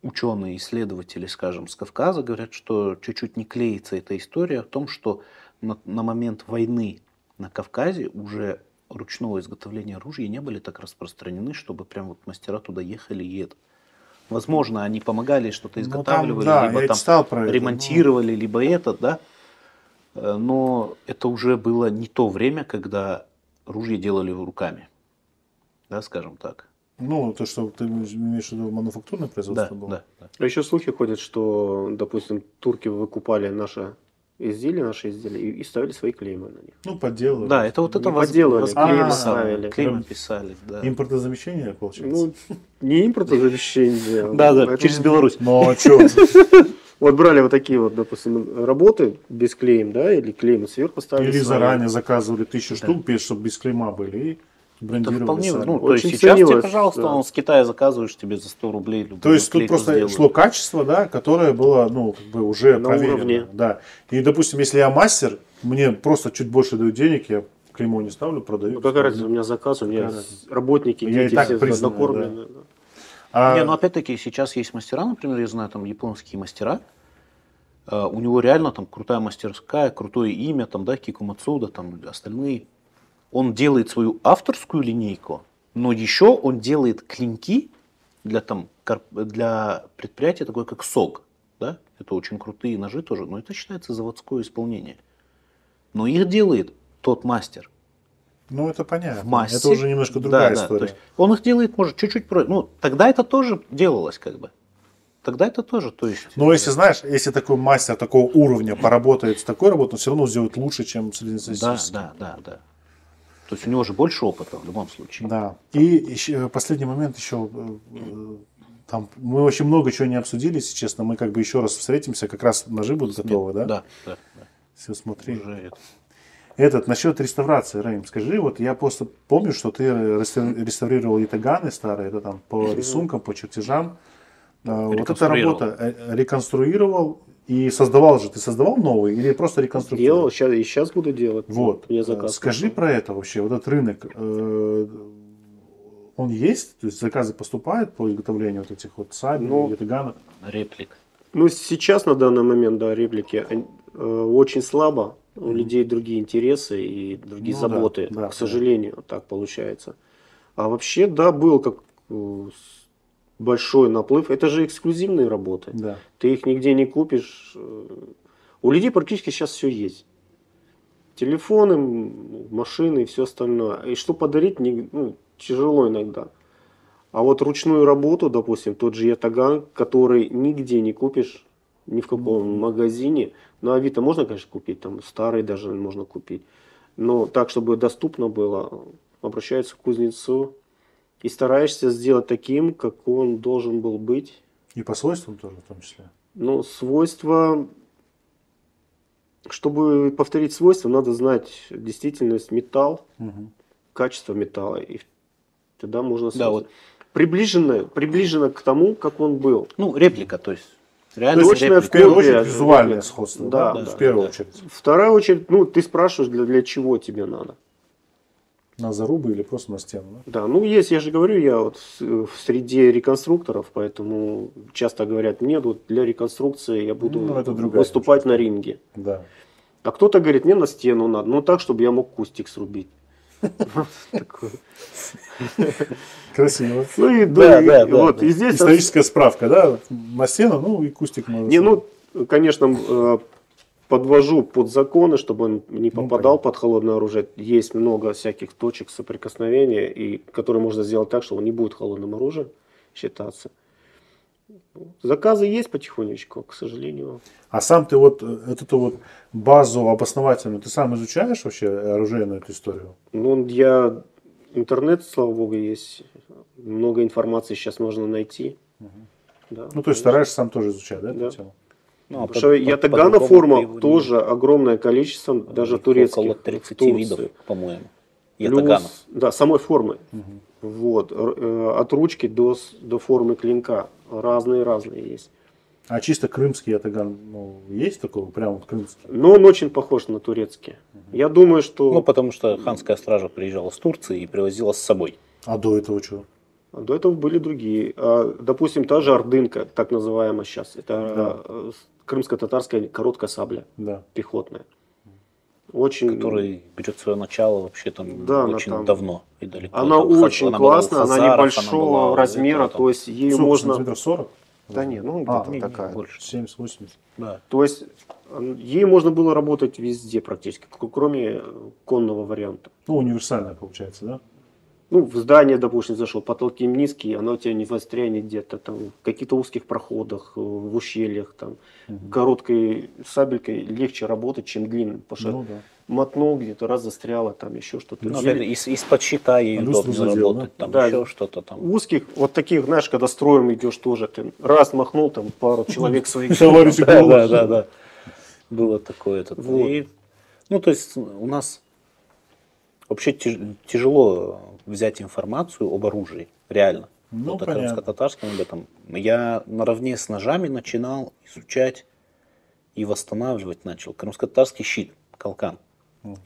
ученые, исследователи, скажем, с Кавказа говорят, что чуть-чуть не клеится эта история о том, что на момент войны на Кавказе уже ручного изготовления оружия не были так распространены, чтобы прям вот мастера туда ехали и это. Возможно, они помогали, что-то изготавливали, да, либо я там читал про это, ремонтировали, либо это, да. Но это уже было не то время, когда ружья делали руками, да, скажем так. Ну, то, что ты имеешь в виду мануфактурное производство Да, было? да, да. А еще слухи ходят, что, допустим, турки выкупали наши изделия и ставили свои клеймы на них. Ну, подделывали. Да, это вот это Не подделывали, клеймы ставили. Клеймы писали, да. Импортозамещение, получается? Ну, не импортозамещение. Да, это- через Беларусь. Ну, а что? Вот брали вот такие вот, допустим, работы без клеем, да, или клеймы сверху ставили. Или свои. заранее заказывали 1000 штук, чтобы без клейма были, и Это брендировали вполне, сами. ну, то есть Очень сейчас тебе, ценилось, пожалуйста, да. с Китая заказываешь тебе за 100 рублей. любую То есть тут наклейку просто сделают. шло качество, да, которое было, ну, как бы уже На проверено. уровне. Да. И, допустим, если я мастер, мне просто чуть больше дают денег, я клеймо не ставлю, продаю. Ну, какая разница, у меня заказ, у меня Какая разница? работники, Я и дети так все признанный, накормлены. да. А, Не, ну опять-таки сейчас есть мастера, например, я знаю, там японские мастера, у него реально там крутая мастерская, крутое имя, там, да, Кико Мацуда, там остальные. Он делает свою авторскую линейку, но еще он делает клинки для предприятия такое, как СОГ, да, это очень крутые ножи тоже, но это считается заводское исполнение. Но их делает тот мастер. ну, это понятно. В массе. Это уже немножко другая история. То есть он их делает, может, чуть-чуть проще. Ну, тогда это тоже делалось, как бы. Тогда это тоже, то есть... Но если, знаешь, если такой мастер такого уровня поработает с такой работой, он все равно сделает лучше, чем среднестатистический. Да. То есть у него же больше опыта в любом случае. Да. И еще, последний момент еще. Там, мы очень много чего не обсудили, если честно. Мы как бы еще раз встретимся, как раз ножи будут готовы, да? Да. Все, смотри. Уже это. Насчет реставрации, Раим, скажи, вот я просто помню, что ты реставрировал ятаганы старые, это там по рисункам, по чертежам. Вот эта работа реконструировал и создавал же. Ты создавал новый или просто реконструировал? Делал, и сейчас буду делать. Вот. Мне заказ. Скажи про это вообще, вот этот рынок, он есть? То есть заказы поступают по изготовлению вот этих вот сабель, ятаганов? Реплик. Ну, сейчас на данный момент, да, реплики очень слабо. У людей другие интересы и другие Ну заботы, да, к сожалению, так получается. А вообще, да, был как большой наплыв. Это же эксклюзивные работы. Да. Ты их нигде не купишь. У людей практически сейчас все есть. Телефоны, машины и все остальное. И что подарить, тяжело иногда. А вот ручную работу, допустим, тот же ятаган, который нигде не купишь, ни в каком магазине. На Авито можно, конечно, купить, там старый даже можно купить. Но так, чтобы доступно было, обращаются к кузнецу. И стараешься сделать таким, как он должен был быть. И по свойствам тоже в том числе? Но свойства, чтобы повторить свойства, надо знать действительность, металл, качество металла. И тогда можно вот. приближенно к тому, как он был. Ну, реплика, то есть. Реально Точно, В первую копия, очередь визуальное копия. сходство, Да, да? да, В первую да. очередь. Вторая очередь, ты спрашиваешь, для чего тебе надо. На зарубы или просто на стену, да? Да, есть, я же говорю, я вот в среде реконструкторов, поэтому часто говорят, мне вот для реконструкции я буду это другая выступать на ринге. Да. А кто-то говорит, мне на стену надо, так, чтобы я мог кустик срубить. Красиво. И здесь... Историческая справка, да? На стену, и кустик можно. конечно, подвожу под законы, чтобы он не попадал понятно. под холодное оружие. Есть много всяких точек соприкосновения, и которые можно сделать так, что он не будет холодным оружием считаться. Заказы есть потихонечку, к сожалению. А сам ты вот эту вот базу обосновательную, ты сам изучаешь вообще оружейную эту историю? Ну, интернет, слава богу, есть. Много информации сейчас можно найти. Да, Ну, то есть стараешься сам тоже изучать, да, Да. эту тему? Ну, а Потому что ятагана по-другому форма его тоже огромное количество, даже их турецких. около в 30 Турции. видов, по-моему. Плюс, Ятагана. да, самой формы. Вот. От ручки до формы клинка. Разные есть. А чисто крымский ятаган, ну, есть такого, прям вот крымский? Но он очень похож на турецкий. Я думаю, что Ну, потому что ханская стража приезжала с Турции и привозила с собой. А до этого что? до этого были другие. Допустим, та же ордынка, так называемая сейчас. Это крымско-татарская короткая сабля, Да. пехотная. Очень, Который берет свое начало вообще там Да, она очень там- давно и далеко. Она Там очень она была у классная, она хазаров, небольшого была у размера, этого, там, то есть ею Сколько, можно... сантиметров 40? Да не, ну А, где-то не, такая. больше. 70-80. Да. То есть ей можно было работать везде практически, кроме конного варианта. Ну, универсальная получается, да? Ну, в здание, допустим, зашел, потолки низкие, оно тебя не застрянет где-то там, в каких-то узких проходах, в ущельях, там. Короткой сабелькой легче работать, чем длинной, потому что Ну, да. мотнул где-то, раз застряло, там еще что-то. Ну, Или из-под щита ей А люстру удобно задел, работать, там да? еще что-то там. узких, вот таких, знаешь, когда строем идешь тоже, ты раз махнул, там пару человек своих. Товарищи, Да, голову. да, да, да. Было такое. Вот. И, ну, то есть у нас вообще тяжело взять информацию об оружии, реально. Ну, вот о понятно. крымско-татарском об этом. Я наравне с ножами начинал изучать и восстанавливать начал. Крымско-татарский щит, калкан.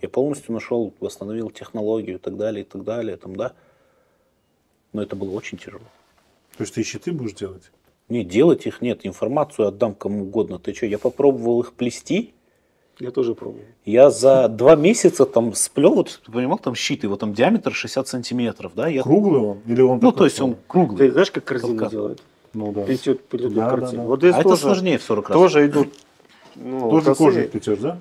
Я полностью нашел, восстановил технологию и так далее, там, да. Но это было очень тяжело. То есть ты щиты будешь делать? Не, делать их нет, информацию отдам кому угодно. Ты что, я попробовал их плести, Я тоже пробовал. я за 2 месяца там сплел, вот ты понимал, там щит, его там диаметр 60 сантиметров, да? Круглый он? Или он Ну, такой то есть он Ты круглый. знаешь, как корзины Калкан. делают? Ну, да. Плетет Да, корзину. да. Вот здесь А это тоже, сложнее в 40 раз. тоже идут ну, Тоже косые. кожей плетешь, да?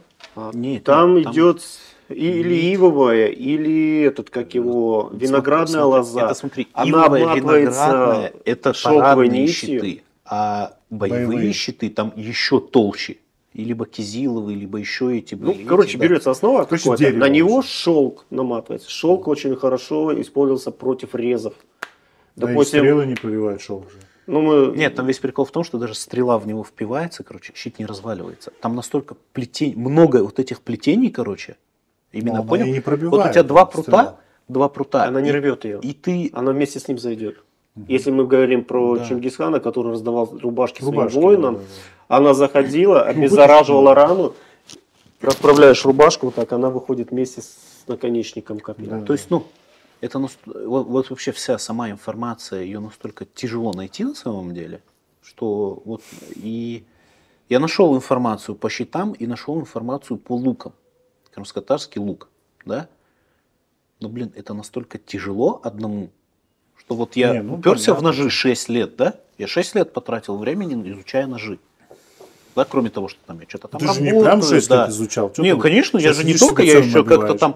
Нет, Там нет, идет или ивовая, или этот, как его, виноградная смотри, лоза. Это смотри, Она ивовая, обматывается виноградная, это шелковой парадные нитью. щиты, а боевые Боевые. щиты там еще толще. И либо кизиловые, либо еще эти Ну, были. короче, эти, да. берется основа Короче, какой-то, дерево на него лучше. шелк наматывается. Шелк очень хорошо использовался против резов. Да и Допустим, стрелы не пробивают шелк же. ну мы... Нет, там весь прикол в том, что даже стрела в него впивается, короче, щит не разваливается. Там настолько много вот этих плетений, короче. Именно, она понял? и не Вот пробивает, у тебя два стрела. прута, Она не и- рвет ее. И ты, Она вместе с ним зайдет. Если мы говорим про Да. Чингисхана, который раздавал рубашки, Рубашки, своим воинам, да, да, она заходила, обеззараживала рану, расправляешь рубашку, вот так она выходит вместе с наконечником копья. Да. то есть, ну, это вот вообще вся сама информация, ее настолько тяжело найти на самом деле, что вот и я нашел информацию по щитам и нашел информацию по лукам. Крымско-татарский лук, да? Но, блин, это настолько тяжело одному, что вот я Не, ну, уперся в понятно. ножи 6 лет, да? Я 6 лет потратил времени, изучая ножи. Да, кроме того, что там я что-то там Ты же не работаю, прям 6 да. лет изучал. Чё Не, ты конечно, я сейчас же не физически только, я цену еще как-то набиваешь? там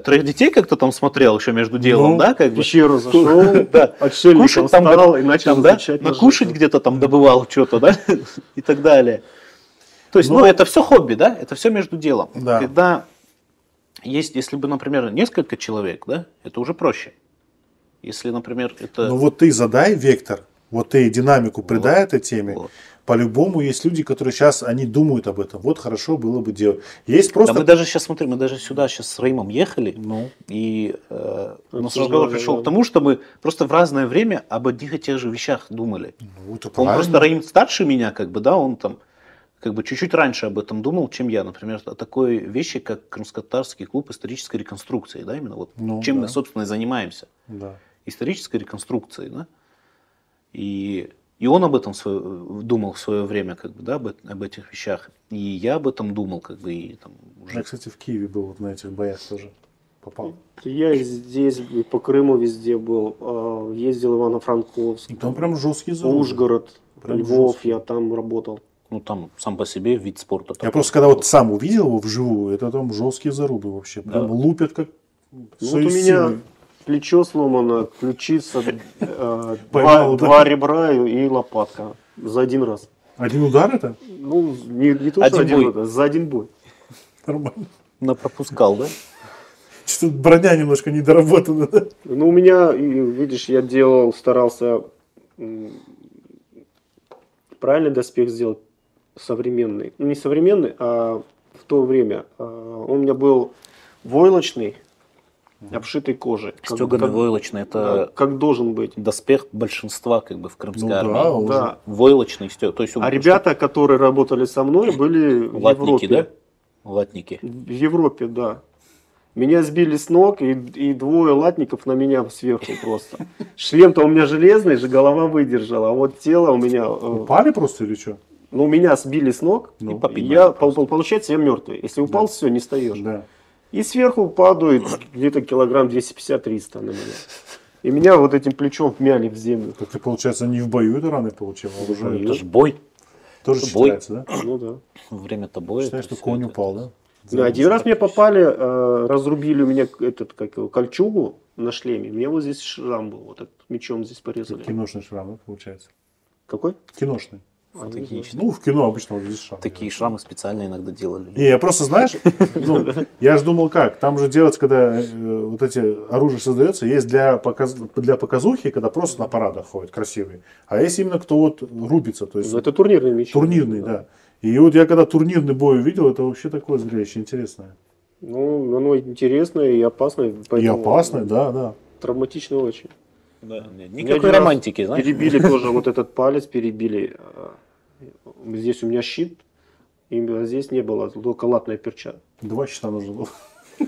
3 детей как-то там смотрел еще между делом, Ну, да, как В бы. пещеру зашел, Да. отшельником Кушать там, стал и начал там, да, изучать накушать ножи. где-то там добывал что-то, да, и так далее. То есть, ну, Ну, это все хобби, да, это все между делом. Да. Когда есть, если бы, например, несколько человек, да, это уже проще. Если, например, это... Ну вот ты задай вектор, вот ты динамику придай этой теме. Вот. По-любому есть люди, которые сейчас, они думают об этом. Вот хорошо было бы делать. Есть Да просто... мы даже сейчас, смотри, мы даже сюда сейчас с Реймом ехали, Ну, и у нас Обсуждали, разговор пришел да. к тому, что мы просто в разное время об одних и тех же вещах думали. ну, это Он правильно. просто Рейм старше меня, как бы, да, он там как бы чуть-чуть раньше об этом думал, чем я. Например, о такой вещи, как Крымско-татарский клуб исторической реконструкции, да, именно вот Ну, чем да. мы, собственно, и занимаемся. Да. Исторической реконструкцией, да. И он об этом думал в свое время, как бы, да, об этих вещах. И я об этом думал, как бы, и там Я, уже... кстати, в Киеве был вот на этих боях тоже. Попал. Я и здесь, и по Крыму везде был. Ездил в Ивано-Франковск, И там прям жесткий завод. Ужгород, Прям Львов, жесткий. я там работал. Ну, там сам по себе вид спорта. Я такой. просто когда вот сам увидел его вживую, это там жесткие зарубы вообще. Прям Да. лупят как Ну, вот своей у меня силой. плечо сломано, ключица, Поймал, да? два ребра и лопатка за один раз. Один удар это? Ну, не то, что Один один бой. удар, за один бой. Нормально. Напропускал, да? Что-то броня немножко недоработана. Да? Ну, у меня, видишь, я делал, старался правильный доспех сделать, современный. Ну, не современный, а в то время. Он у меня был войлочный, обшитый кожей. Стеганый войлочный, Да, это как должен быть. доспех большинства как бы в крымской Ну да, армии. уже. Да. Войлочный стег. То есть, А ребята, которые работали со мной, были в латники, Европе. да? Латники. В Европе, да. Меня сбили с ног, и двое латников на меня сверху просто. Шлем-то у меня железный же, голова выдержала, а вот тело у меня... Упали просто или что? Ну, меня сбили с ног, Ну, и попинали я, просто. получается, я мертвый. Если упал, все, не встаешь. Да. И сверху падает где-то килограмм 250-300 на меня. И меня вот этим плечом вмяли в землю. Так ты, получается, не в бою это раны получил, а уже Это же бой. тоже бой. считается, да? Ну да. Время-то боя. Считаешь, это что всё конь это. упал, да? Да, один раз мне попали, разрубили у меня кольчугу на шлеме. У меня вот здесь шрам был, вот этот мечом здесь порезали. Киношный шрам, да, получается? Какой? Киношный. Фотогеничный. Ну, в кино обычно вот здесь шрам. Такие шрамы специально иногда делали. Не, я просто, знаешь, ну, я же думал как, там же делать, когда вот эти оружие создается, есть для показухи, когда просто на парадах ходят красивые, а есть именно кто вот рубится, то есть Ну, это турнирный меч. турнирный, да. И вот я когда турнирный бой увидел, это вообще такое зрелище интересное. Ну, оно интересное и опасное. И поэтому опасное, да, да. Травматично очень. Да, нет, Меня никакой один раз романтики, знаешь. Перебили тоже вот этот палец, перебили. Здесь у меня щит, и здесь не было, только латная перчатка. 2 щита нужно было.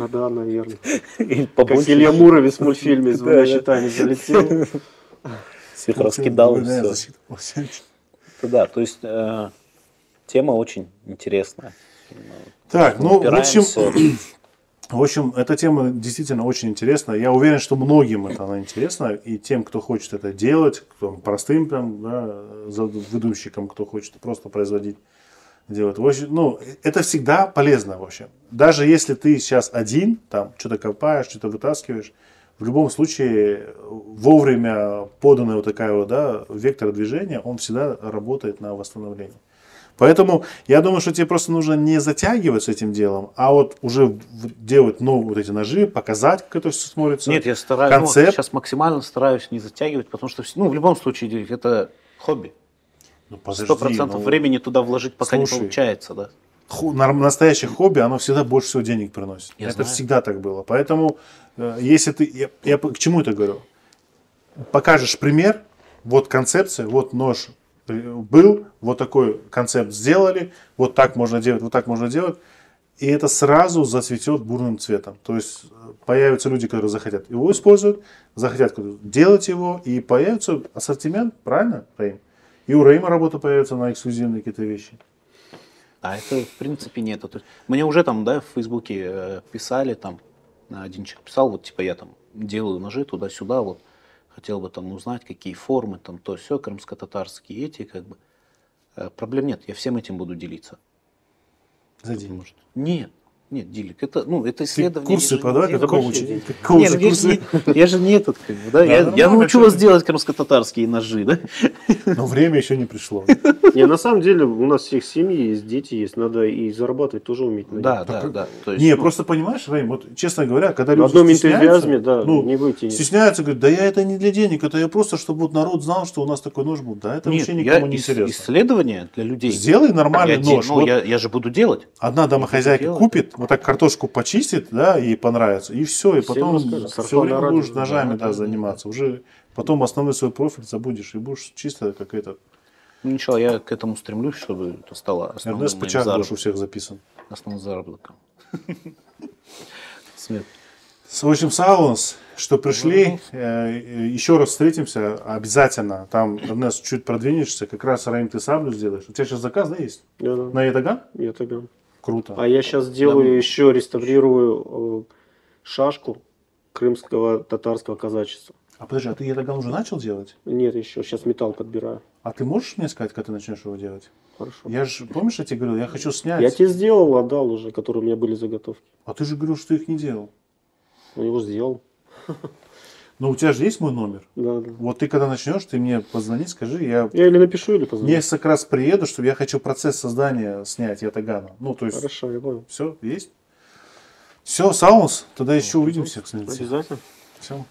А да, наверное. И Как побольше Илья Муромец в мультфильме с двумя Да, да. щитами залетел. всех раскидал и Двойная все. защита получается. Да, то есть тема очень интересная. Так, ну, Упираемся. в общем, эта тема действительно очень интересна. Я уверен, что многим она интересна. И тем, кто хочет это делать, кто простым там, да, выдумщикам, кто хочет просто производить, делать. В общем, ну, это всегда полезно вообще. Даже если ты сейчас один, там, что-то копаешь, что-то вытаскиваешь, в любом случае, вовремя поданный вот такая вот, да, вектор движения, он всегда работает на восстановление. Поэтому я думаю, что тебе просто нужно не затягивать с этим делом, а вот уже делать новые вот эти ножи, показать, как это все смотрится. Нет, я стараюсь, Концепт. сейчас максимально стараюсь не затягивать, потому что, ну, в любом случае, это хобби. Ну, подожди, 100% ну, времени туда вложить пока слушай, не получается, да. настоящее хобби, оно всегда больше всего денег приносит. Я Это знаю. всегда так было. Поэтому, если ты... Я к чему это говорю? Покажешь пример, вот концепция, вот нож был, вот такой концепт сделали, вот так можно делать, вот так можно делать, и это сразу зацветет бурным цветом. То есть появятся люди, которые захотят его использовать, захотят делать его, и появится ассортимент, правильно, Раим? И у Раима работа появится на эксклюзивные какие-то вещи. А это в принципе нет. То есть, мне уже там, да, в Фейсбуке писали, там, один человек писал, вот типа я там делаю ножи туда-сюда, вот, хотел бы там узнать, какие формы, там, то все, крымско-татарские эти, как бы. Проблем нет, я всем этим буду делиться. За Потому деньги. что- Нет, Дилик, это, ну, это Ты исследование. курсы я же не продавай, делаю. какого большие учить? деньги. Какого Не, ну, же я, курсы? я же не этот, как бы, да, я нормально, научу всё. вас делать крымско-татарские ножи, да? Но время еще не пришло. Не, на самом деле у нас всех семьи есть, дети есть, надо и зарабатывать тоже уметь. на Да, этом. да. То есть, Не, ну, просто понимаешь, Раим, вот честно говоря, когда В люди одном стесняются, энтузиазме, да, ну, не выйти. стесняются, говорят, да я это не для денег, это я просто, чтобы вот народ знал, что у нас такой нож был. Да, это нет, вообще я никому не интересно. исследование для людей. Сделай нормальный нож. Ну, Вот я же буду делать. одна домохозяйка делать. купит, вот так картошку почистит, да, и понравится, и все, и Всем потом расскажет. все Сарафанное время радио. будешь ножами Да, да, заниматься. Уже потом основной свой профиль забудешь, и будешь чисто как это. Ну, ничего, я к этому стремлюсь, чтобы это стало основным РНС моим Пычак будешь у заработком. всех записан. Основным заработком. Смех. В общем, Саунс, что пришли, еще раз встретимся обязательно. Там, Эрнест, чуть продвинешься, как раз, Раим, ты саблю сделаешь. У тебя сейчас заказ, да, есть? Да, да. На Ятаган? Я тогда. Круто. А я сейчас делаю еще, реставрирую шашку крымского татарского казачества. А подожди, а ты ятаган уже начал делать? Нет, еще. Сейчас металл подбираю. А ты можешь мне сказать, когда ты начнешь его делать? Хорошо. Я же, помнишь, я тебе говорил, я хочу снять. Я тебе сделал, отдал уже, которые у меня были заготовки. А ты же говорил, что их не делал. Я его сделал. Но у тебя же есть мой номер. Да, да. Вот ты когда начнешь, ты мне позвони, скажи, я Я или напишу, или позвоню. несколько раз приеду, чтобы я хочу процесс создания снять ятагана. Ну, то есть, Хорошо, я понял. все, есть? Все, Саунс, тогда еще увидимся, кстати. Обязательно. Все.